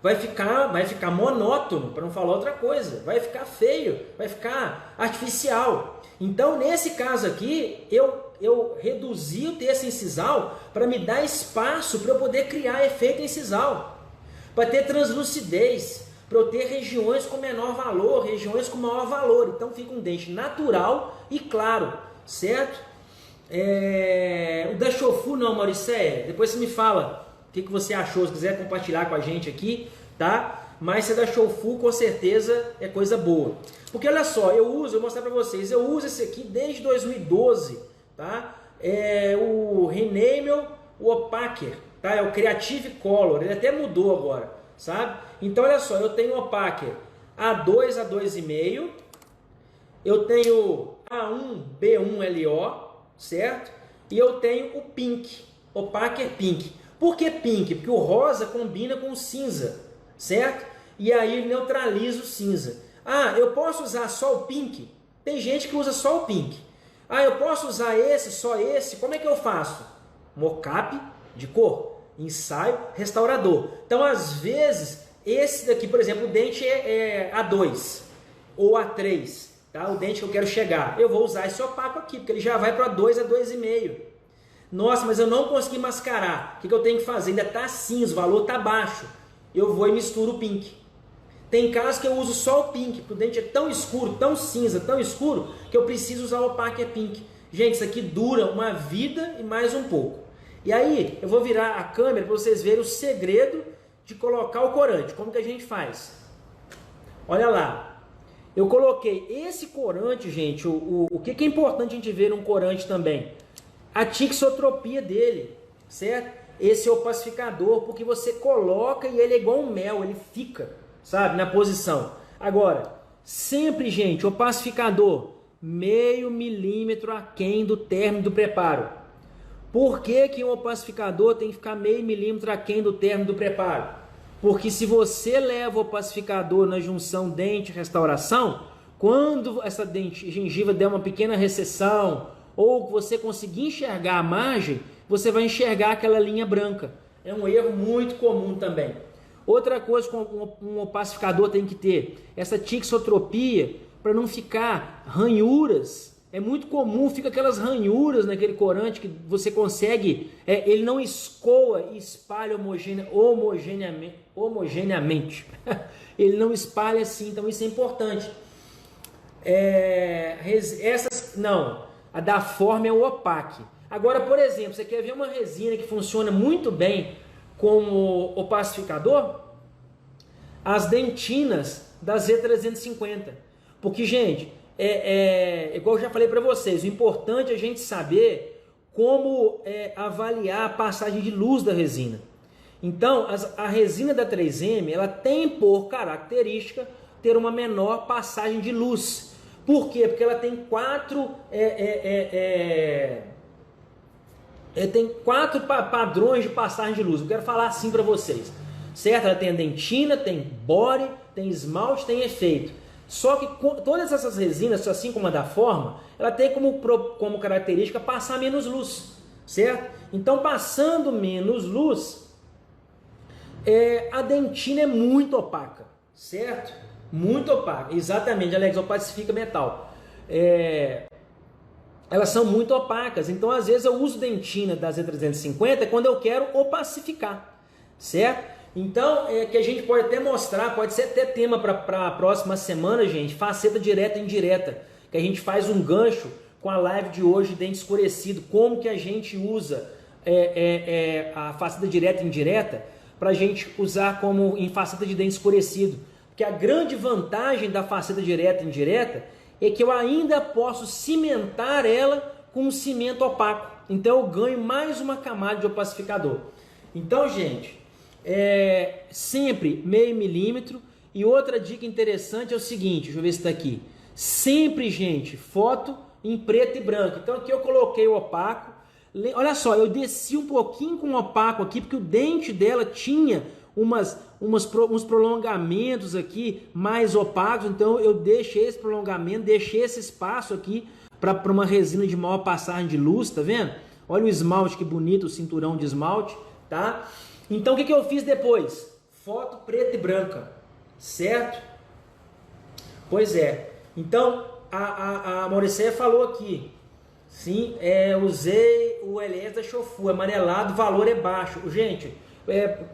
Vai ficar monótono, para não falar outra coisa. Vai ficar feio, vai ficar artificial. Então, nesse caso aqui, eu reduzi o terço incisal para me dar espaço para eu poder criar efeito incisal. Para ter translucidez, para eu ter regiões com menor valor, regiões com maior valor. Então, fica um dente natural e claro, certo? O da Shofu não, Mauricéia. Depois você me fala o que você achou, se quiser compartilhar com a gente aqui, tá? Mas se é da Showfu, com certeza é coisa boa. Porque olha só, eu vou mostrar para vocês, eu uso esse aqui desde 2012, tá? É o Renamel Opacker, tá? É o Creative Color, ele até mudou agora, sabe? Então olha só, eu tenho o Opacker A2 a 2,5, eu tenho A1 B1LO, certo? E eu tenho o Pink, Opacker Pink. Por que Pink? Porque o rosa combina com o cinza, certo? E aí ele neutraliza o cinza. Ah, eu posso usar só o Pink? Tem gente que usa só o Pink. Ah, eu posso usar esse, só esse? Como é que eu faço? Mockup de cor, ensaio, restaurador. Então, às vezes, esse daqui, por exemplo, o dente é A2 ou A3, tá? O dente que eu quero chegar. Eu vou usar esse opaco aqui, porque ele já vai para A2 a 2,5. Nossa, mas eu não consegui mascarar. O que eu tenho que fazer? Ainda está cinza, o valor está baixo. Eu vou e misturo o Pink. Tem casos que eu uso só o Pink, porque o dente é tão escuro, tão cinza, tão escuro, que eu preciso usar o Opacker Pink. Gente, isso aqui dura uma vida e mais um pouco. E aí, eu vou virar a câmera para vocês verem o segredo de colocar o corante. Como que a gente faz? Olha lá. Eu coloquei esse corante, gente, o que é importante a gente ver num corante também? A tixotropia dele, certo? Esse opacificador, porque você coloca e ele é igual um mel, ele fica, sabe, na posição. Agora, sempre, gente, opacificador, meio milímetro aquém do término do preparo. Por que que um opacificador tem que ficar meio milímetro aquém do término do preparo? Porque se você leva o opacificador na junção dente-restauração, quando essa gengiva der uma pequena recessão, ou você conseguir enxergar a margem, você vai enxergar aquela linha branca. É um erro muito comum também. Outra coisa que um opacificador tem que ter, essa tixotropia, para não ficar ranhuras. É muito comum, fica aquelas ranhuras naquele corante que você consegue, ele não escoa e espalha homogeneamente. Ele não espalha assim, então isso é importante. A da forma é o opaque. Agora, por exemplo, você quer ver uma resina que funciona muito bem como opacificador? As dentinas da Z350. Porque, gente, igual eu já falei para vocês, o importante é a gente saber como avaliar a passagem de luz da resina. Então, a resina da 3M, ela tem por característica ter uma menor passagem de luz. Por quê? Porque ela tem quatro padrões de passagem de luz. Eu quero falar assim para vocês, certo? Ela tem a dentina, tem body, tem esmalte, tem efeito. Só que todas essas resinas, assim como a da forma, ela tem como característica passar menos luz, certo? Então, passando menos luz, a dentina é muito opaca, certo? Muito opaca, exatamente, Alex, opacifica metal. Elas são muito opacas, então às vezes eu uso dentina da Z350 quando eu quero opacificar, certo? Então, que a gente pode até mostrar, pode ser até tema para a próxima semana, gente, faceta direta e indireta, que a gente faz um gancho com a live de hoje, dente escurecido, como que a gente usa a faceta direta e indireta para a gente usar como em faceta de dente escurecido. Porque a grande vantagem da faceta direta e indireta é que eu ainda posso cimentar ela com um cimento opaco. Então eu ganho mais uma camada de opacificador. Então, gente, sempre meio milímetro. E outra dica interessante é o seguinte, deixa eu ver se está aqui. Sempre, gente, foto em preto e branco. Então aqui eu coloquei o opaco. Olha só, eu desci um pouquinho com o opaco aqui, porque o dente dela tinha uns prolongamentos aqui mais opacos. Então eu deixei esse prolongamento, deixei esse espaço aqui para uma resina de maior passagem de luz, tá vendo? Olha o esmalte, que bonito, o cinturão de esmalte, tá? Então o que eu fiz depois? Foto preta e branca, certo? Pois é. Então a Mauricéia falou aqui, sim, usei o LS da Showfu, amarelado, valor é baixo. Gente,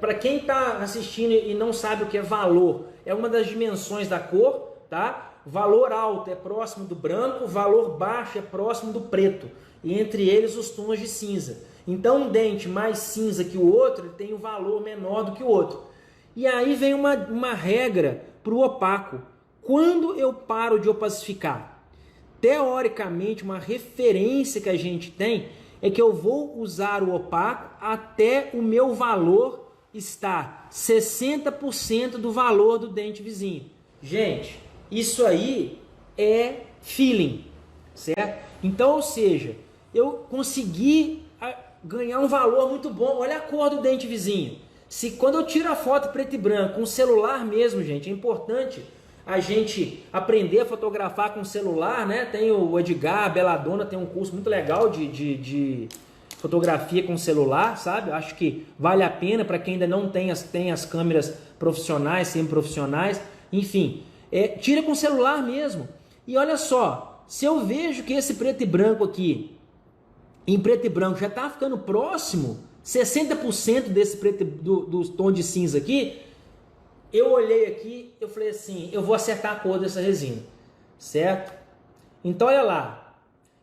para quem está assistindo e não sabe o que é valor, é uma das dimensões da cor, tá? Valor alto é próximo do branco, valor baixo é próximo do preto, e entre eles os tons de cinza. Então um dente mais cinza que o outro tem um valor menor do que o outro. E aí vem uma regra para o opaco. Quando eu paro de opacificar? Teoricamente, uma referência que a gente tem é que eu vou usar o opaco até o meu valor estar 60% do valor do dente vizinho. Gente, isso aí é feeling, certo? Então, ou seja, eu consegui ganhar um valor muito bom. Olha a cor do dente vizinho. Se quando eu tiro a foto preto e branco, com o celular mesmo, gente, é importante a gente aprender a fotografar com o celular, né? Tem o Edgar, a Belladonna tem um curso muito legal de fotografia com celular, sabe? Acho que vale a pena para quem ainda não tem as câmeras profissionais, semi-profissionais, enfim, tira com o celular mesmo. E olha só, se eu vejo que esse preto e branco aqui, em preto e branco, já está ficando próximo, 60% desse preto do tom de cinza aqui, eu olhei aqui, eu falei assim, eu vou acertar a cor dessa resina, certo? Então olha lá,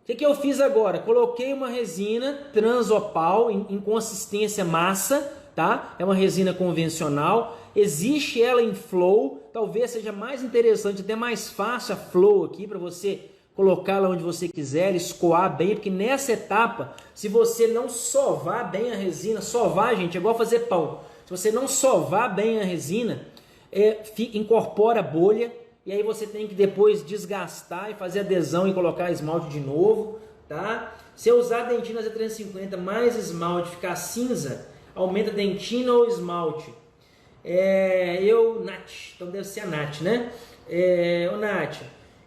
o que eu fiz agora? Coloquei uma resina transopal em consistência massa, tá? É uma resina convencional, existe ela em flow, talvez seja mais interessante, até mais fácil a flow aqui para você colocá-la onde você quiser, escoar bem, porque nessa etapa, se você não sovar bem a resina, sovar, gente, é igual fazer pão. Se você não sovar bem a resina, incorpora a bolha, e aí você tem que depois desgastar e fazer adesão e colocar esmalte de novo, tá? Se eu usar dentina Z350 mais esmalte, ficar cinza, aumenta dentina ou esmalte? Nath, então deve ser a Nath, né? Nath,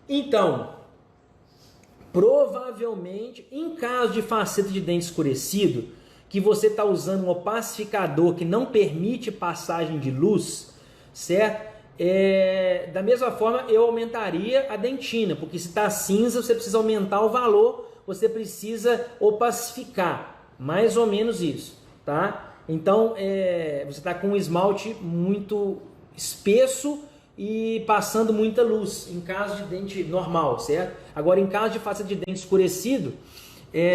então, provavelmente, em caso de faceta de dente escurecido, que você está usando um opacificador que não permite passagem de luz, certo? Da mesma forma, eu aumentaria a dentina, porque se está cinza, você precisa aumentar o valor, você precisa opacificar, mais ou menos isso, tá? Então, você está com um esmalte muito espesso e passando muita luz, em caso de dente normal, certo? Agora, em caso de faceta de dente escurecido,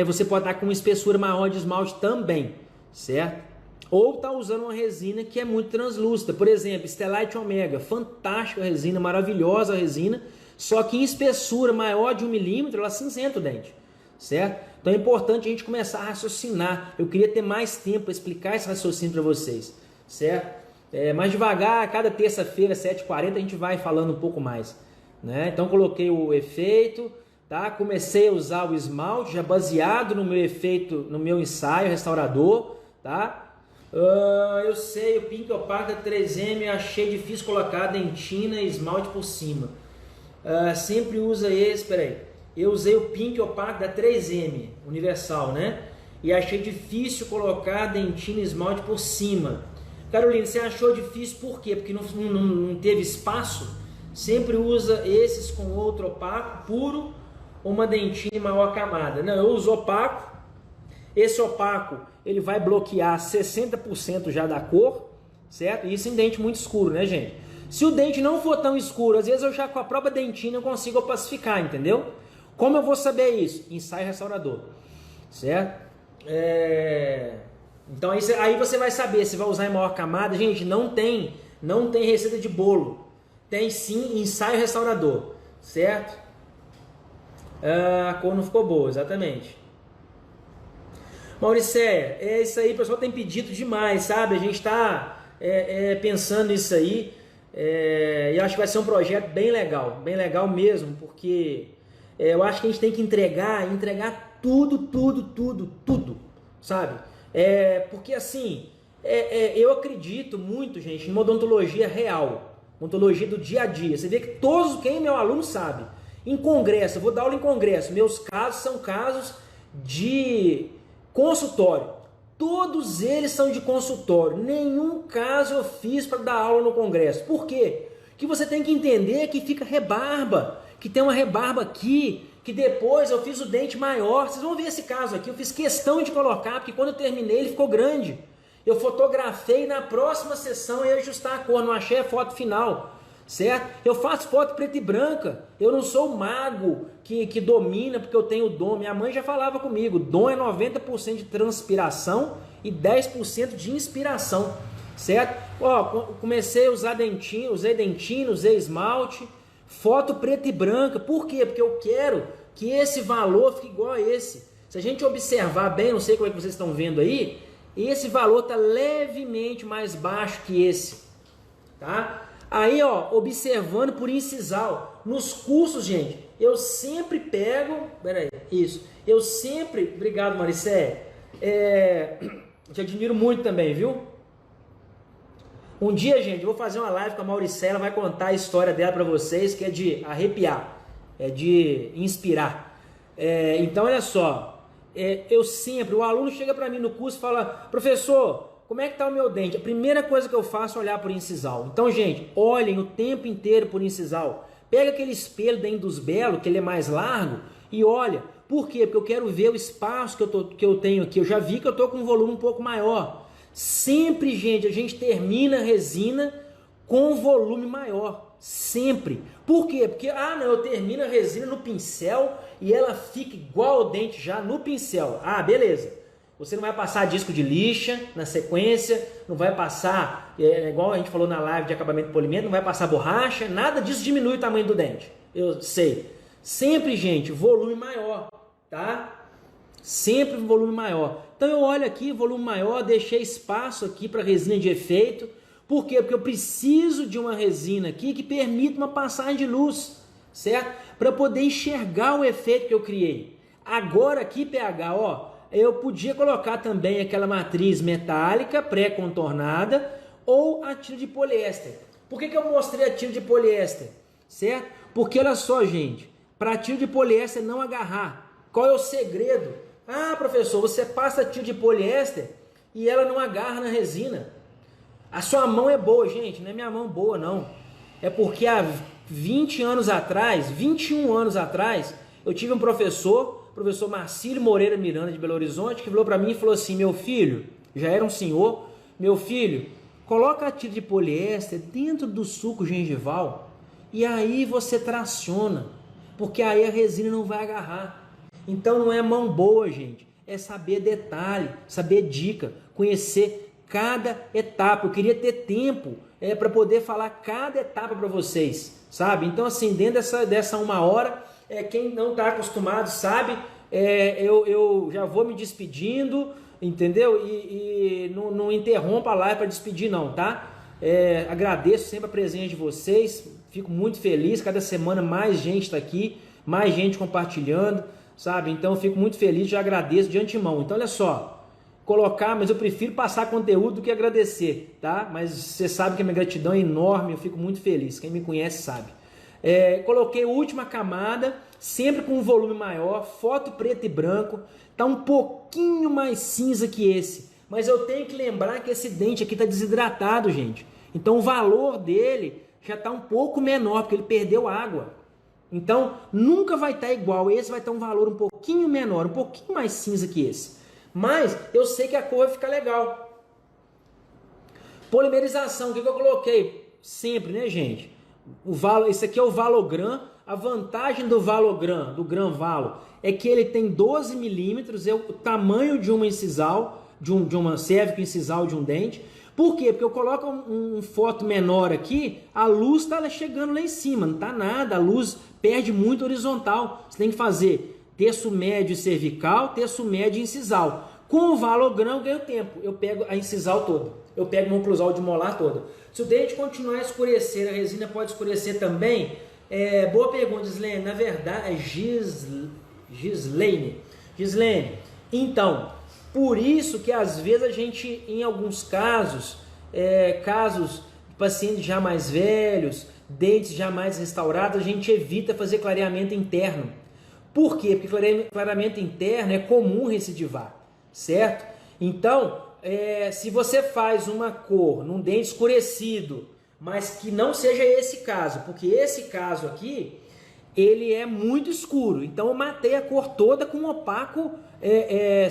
você pode estar com uma espessura maior de esmalte também, certo? Ou está usando uma resina que é muito translúcida. Por exemplo, Stellite Omega, fantástica resina, maravilhosa resina, só que em espessura maior de 1 milímetro, ela cinzenta o dente, certo? Então é importante a gente começar a raciocinar. Eu queria ter mais tempo para explicar esse raciocínio para vocês, certo? Mais devagar, cada terça-feira, 7h40, a gente vai falando um pouco mais, né? Então coloquei o efeito, tá? Comecei a usar o esmalte, já baseado no meu efeito, no meu ensaio restaurador, tá? Eu sei, o Pink Opaco 3M, achei difícil colocar dentina e esmalte por cima. Sempre usa esse, peraí. Eu usei o Pink Opaco da 3M, universal, né? E achei difícil colocar dentina e esmalte por cima. Carolina, você achou difícil por quê? Porque não teve espaço? Sempre usa esses com outro opaco puro ou uma dentina em maior camada? Não, eu uso opaco. Esse opaco, ele vai bloquear 60% já da cor, certo? Isso em dente muito escuro, né, gente? Se o dente não for tão escuro, às vezes eu já com a própria dentina eu consigo opacificar, entendeu? Como eu vou saber isso? Ensaio restaurador, certo? Então aí você vai saber se vai usar em maior camada. Gente, não tem receita de bolo. Tem sim ensaio restaurador, certo? A cor não ficou boa, exatamente. Mauricéia, isso aí, o pessoal tem pedido demais, sabe? A gente está pensando nisso aí, e acho que vai ser um projeto bem legal mesmo, porque eu acho que a gente tem que entregar tudo, sabe? Porque assim, eu acredito muito, gente, em odontologia real, odontologia do dia a dia. Você vê que quem é meu aluno sabe, em congresso, eu vou dar aula em congresso, meus casos são casos de consultório, todos eles são de consultório, nenhum caso eu fiz para dar aula no congresso. Por quê? Que você tem que entender que fica rebarba, que tem uma rebarba aqui, que depois eu fiz o dente maior. Vocês vão ver esse caso aqui, eu fiz questão de colocar, porque quando eu terminei ele ficou grande. Eu fotografei, na próxima sessão eu ia ajustar a cor, não achei a foto final, certo? Eu faço foto preta e branca, eu não sou o mago que domina porque eu tenho dom. Minha mãe já falava comigo, dom é 90% de transpiração e 10% de inspiração, certo? Ó, comecei a usar dentinho, usei dentinho, usei esmalte, foto preta e branca. Por quê? Porque eu quero que esse valor fique igual a esse. Se a gente observar bem, não sei como é que vocês estão vendo aí, esse valor está levemente mais baixo que esse, tá? Aí, ó, observando por incisal. Nos cursos, gente, eu sempre pego... Peraí, isso. Eu sempre... Obrigado, Maricé. Te admiro muito também, viu? Um dia, gente, eu vou fazer uma live com a Mauricé, ela vai contar a história dela para vocês, que é de arrepiar, é de inspirar. Então, olha só, eu sempre, o aluno chega para mim no curso e fala, professor, como é que está o meu dente? A primeira coisa que eu faço é olhar por incisal. Então, gente, olhem o tempo inteiro por incisal. Pega aquele espelho dentro dos belos, que ele é mais largo, e olha. Por quê? Porque eu quero ver o espaço que eu tenho aqui. Eu já vi que eu estou com um volume um pouco maior. Sempre, gente, a gente termina a resina com volume maior. Sempre. Por quê? Porque, não, eu termino a resina no pincel e ela fica igual ao dente já no pincel. Beleza. Você não vai passar disco de lixa na sequência, não vai passar, igual a gente falou na live de acabamento de polimento, não vai passar borracha, nada disso diminui o tamanho do dente. Eu sei. Sempre, gente, volume maior, tá? Sempre volume maior. Então eu olho aqui, volume maior, deixei espaço aqui para resina de efeito. Por quê? Porque eu preciso de uma resina aqui que permita uma passagem de luz, certo? Para poder enxergar o efeito que eu criei. Agora aqui, PH, ó, eu podia colocar também aquela matriz metálica pré-contornada ou a tira de poliéster. Por que eu mostrei a tira de poliéster? Certo? Porque olha só, gente, para a tira de poliéster não agarrar, qual é o segredo? Professor, você passa a tira de poliéster e ela não agarra na resina. A sua mão é boa, gente, não é minha mão boa, não. É porque há 20 anos atrás, 21 anos atrás, eu tive um professor Marcílio Moreira Miranda de Belo Horizonte, que falou para mim e falou assim, meu filho, já era um senhor, meu filho, coloca a tira de poliéster dentro do suco gengival e aí você traciona, porque aí a resina não vai agarrar. Então não é mão boa, gente, é saber detalhe, saber dica, conhecer cada etapa. Eu queria ter tempo para poder falar cada etapa para vocês, sabe? Então assim, dentro dessa 1 hora, quem não está acostumado sabe, eu já vou me despedindo, entendeu? E não interrompa a live para despedir não, tá? Agradeço sempre a presença de vocês, fico muito feliz, cada semana mais gente está aqui, mais gente compartilhando, sabe? Então eu fico muito feliz, já agradeço de antemão. Então olha só, mas eu prefiro passar conteúdo do que agradecer, tá? Mas você sabe que a minha gratidão é enorme, eu fico muito feliz, quem me conhece sabe. Coloquei a última camada, sempre com um volume maior, foto preto e branco, tá um pouquinho mais cinza que esse, mas eu tenho que lembrar que esse dente aqui tá desidratado, gente. Então o valor dele já tá um pouco menor, porque ele perdeu água. Então nunca vai estar igual, esse vai ter um valor um pouquinho menor, um pouquinho mais cinza que esse. Mas eu sei que a cor vai ficar legal. Polimerização, o que eu coloquei? Sempre, né, gente? Esse aqui é o Valogram. A vantagem do Valogram, do Gran Valo, é que ele tem 12 milímetros, é o tamanho de uma incisal, de uma cérvico incisal de um dente. Por quê? Porque eu coloco um foto menor aqui, a luz está chegando lá em cima, não está nada, a luz perde muito horizontal. Você tem que fazer terço médio cervical, terço médio incisal. Com o Valogram eu ganho tempo, eu pego a incisal toda, eu pego uma oclusal de molar toda. Se o dente continuar a escurecer, a resina pode escurecer também? Boa pergunta, Gislene. Na verdade, Gislene. Então, por isso que às vezes a gente, em alguns casos de pacientes já mais velhos, dentes já mais restaurados, a gente evita fazer clareamento interno. Por quê? Porque clareamento interno é comum recidivar, certo? Então, se você faz uma cor num dente escurecido, mas que não seja esse caso, porque esse caso aqui, ele é muito escuro. Então eu matei a cor toda com um opaco,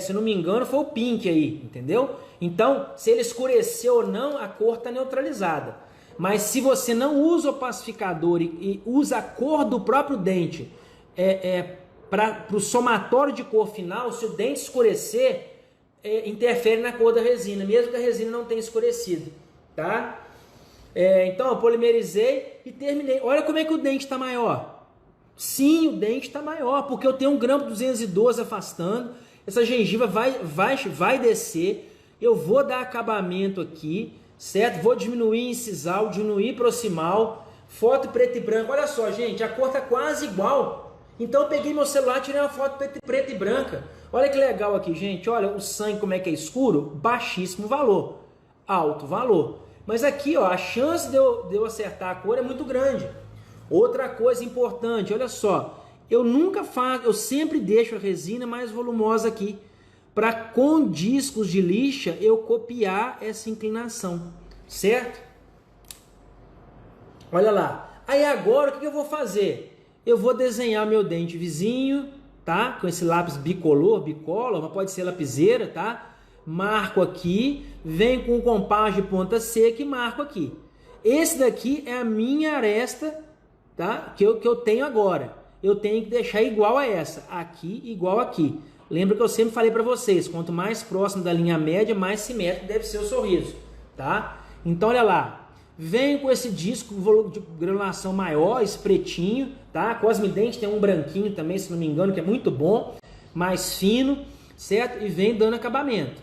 se não me engano foi o pink aí, entendeu? Então, se ele escureceu ou não, a cor está neutralizada. Mas se você não usa o pacificador e usa a cor do próprio dente para o somatório de cor final, se o dente escurecer, interfere na cor da resina, mesmo que a resina não tenha escurecido, tá? Então eu polimerizei e terminei. Olha como é que o dente está maior. Sim, o dente está maior, porque eu tenho 1 grama 212 afastando, essa gengiva vai descer, eu vou dar acabamento aqui, certo? Vou diminuir incisal, diminuir proximal, foto preto e branco. Olha só, gente, a cor está quase igual. Então eu peguei meu celular e tirei uma foto preta e branca. Olha que legal aqui, gente. Olha o sangue como é que é escuro. Baixíssimo valor. Alto valor. Mas aqui, ó, a chance de eu acertar a cor é muito grande. Outra coisa importante, olha só. Eu sempre deixo a resina mais volumosa aqui. Para com discos de lixa eu copiar essa inclinação. Certo? Olha lá. Aí agora o que eu vou fazer? Eu vou desenhar meu dente vizinho, tá? Com esse lápis bicolor, mas pode ser lapiseira, tá? Marco aqui, venho com o compás de ponta seca e marco aqui. Esse daqui é a minha aresta, tá? Que eu tenho agora. Eu tenho que deixar igual a essa, aqui igual aqui. Lembra que eu sempre falei para vocês, quanto mais próximo da linha média, mais simétrico deve ser o sorriso, tá? Então olha lá. Venho com esse disco, volume de granulação maior, esse pretinho, tá? Cosme Dente tem um branquinho também, se não me engano, que é muito bom, mais fino, certo? E vem dando acabamento.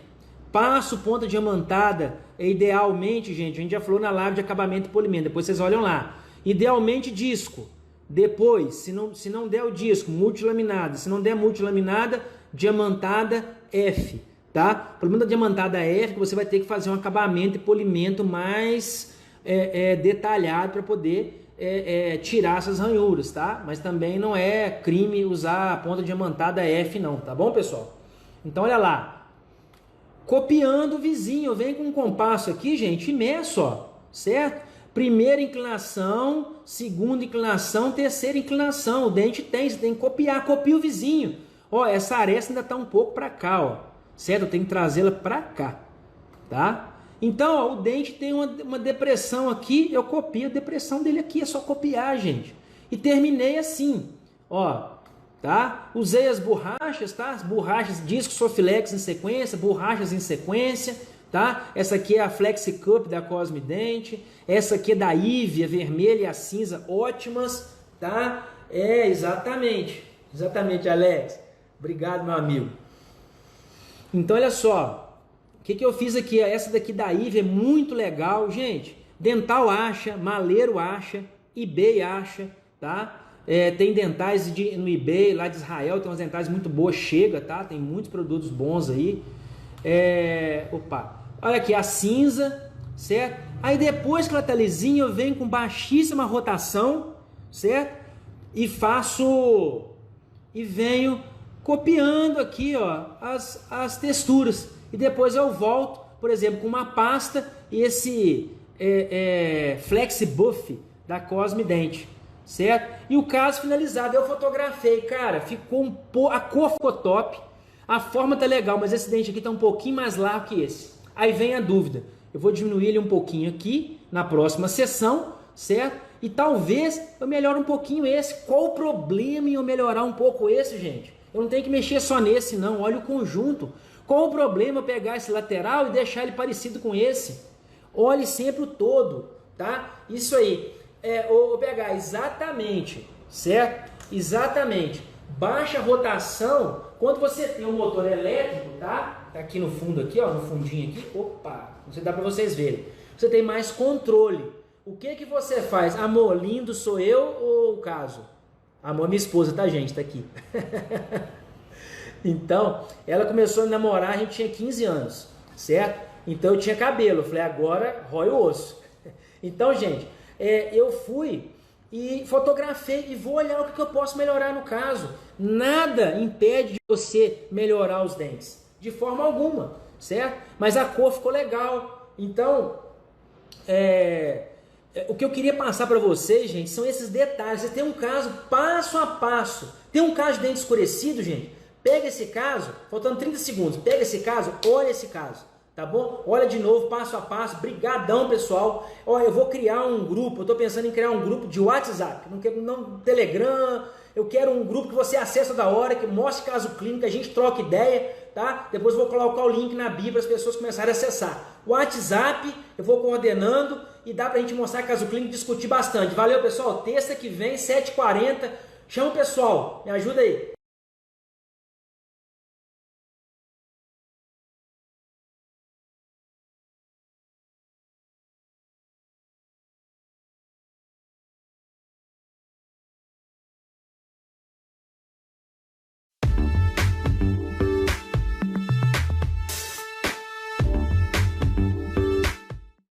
Passo ponta diamantada, idealmente, gente, a gente já falou na live de acabamento polimento, depois vocês olham lá. Idealmente disco, depois, se não der o disco, multilaminada, se não der multilaminada, diamantada F, tá? O problema da diamantada F é que você vai ter que fazer um acabamento e polimento mais detalhado para poder tirar essas ranhuras, tá? Mas também não é crime usar a ponta diamantada F não, tá bom, pessoal? Então olha lá, copiando o vizinho, eu venho com um compasso aqui, gente, e meço, ó, certo? Primeira inclinação, segunda inclinação, terceira inclinação, o dente você tem que copiar, copia o vizinho. Ó, essa aresta ainda tá um pouco para cá, ó, certo? Eu tenho que trazê-la para cá, tá? Então, ó, o dente tem uma depressão aqui, eu copio a depressão dele aqui, é só copiar, gente. E terminei assim, ó, tá? Usei as borrachas, tá? As borrachas disco Sofilex em sequência, borrachas em sequência, tá? Essa aqui é a Flexi Cup da Cosme Dente, essa aqui é da Ivy, a vermelha e a cinza, ótimas, tá? Exatamente, Alex. Obrigado, meu amigo. Então, olha só. O que eu fiz aqui? Essa daqui da Ivy é muito legal, gente. Dental acha, Maleiro acha, eBay acha, tá? Tem dentais no eBay, lá de Israel, tem umas dentais muito boas, chega, tá? Tem muitos produtos bons aí. Olha aqui, a cinza, certo? Aí depois que ela tá lisinha, eu venho com baixíssima rotação, certo? E venho copiando aqui, ó, as texturas. E depois eu volto, por exemplo, com uma pasta e esse Flexi Buff da Cosme Dente, certo? E o caso finalizado, eu fotografei, cara, a cor ficou top, a forma tá legal, mas esse dente aqui tá um pouquinho mais largo que esse. Aí vem a dúvida, eu vou diminuir ele um pouquinho aqui, na próxima sessão, certo? E talvez eu melhore um pouquinho esse. Qual o problema em eu melhorar um pouco esse, gente? Eu não tenho que mexer só nesse, não, olha o conjunto. Qual o problema pegar esse lateral e deixar ele parecido com esse? Olhe sempre o todo, tá? Isso aí. PH, exatamente, certo? Exatamente. Baixa rotação, quando você tem um motor elétrico, tá? Tá aqui no fundo, aqui, ó, no fundinho aqui. Opa, não sei se dá para vocês verem. Você tem mais controle. O que você faz? Amor, lindo sou eu ou o caso? Amor, minha esposa, tá, gente? Tá aqui. Então, ela começou a namorar, a gente tinha 15 anos, certo? Então eu tinha cabelo, eu falei, agora rói o osso. Então, gente, eu fui e fotografei e vou olhar o que eu posso melhorar no caso. Nada impede de você melhorar os dentes, de forma alguma, certo? Mas a cor ficou legal. Então, o que eu queria passar para vocês, gente, são esses detalhes. Você tem um caso passo a passo. Tem um caso de dente escurecido, gente. Pega esse caso, faltando 30 segundos, pega esse caso, olha esse caso, tá bom? Olha de novo, passo a passo, brigadão, pessoal. Ó, eu vou criar um grupo, eu tô pensando em criar um grupo de WhatsApp, não Telegram, eu quero um grupo que você acessa da hora, que mostre caso clínico, a gente troca ideia, tá? Depois eu vou colocar o link na bio para as pessoas começarem a acessar. O WhatsApp, eu vou coordenando e dá pra gente mostrar caso clínico e discutir bastante. Valeu, pessoal, terça que vem, 7h40, chama o pessoal, me ajuda aí.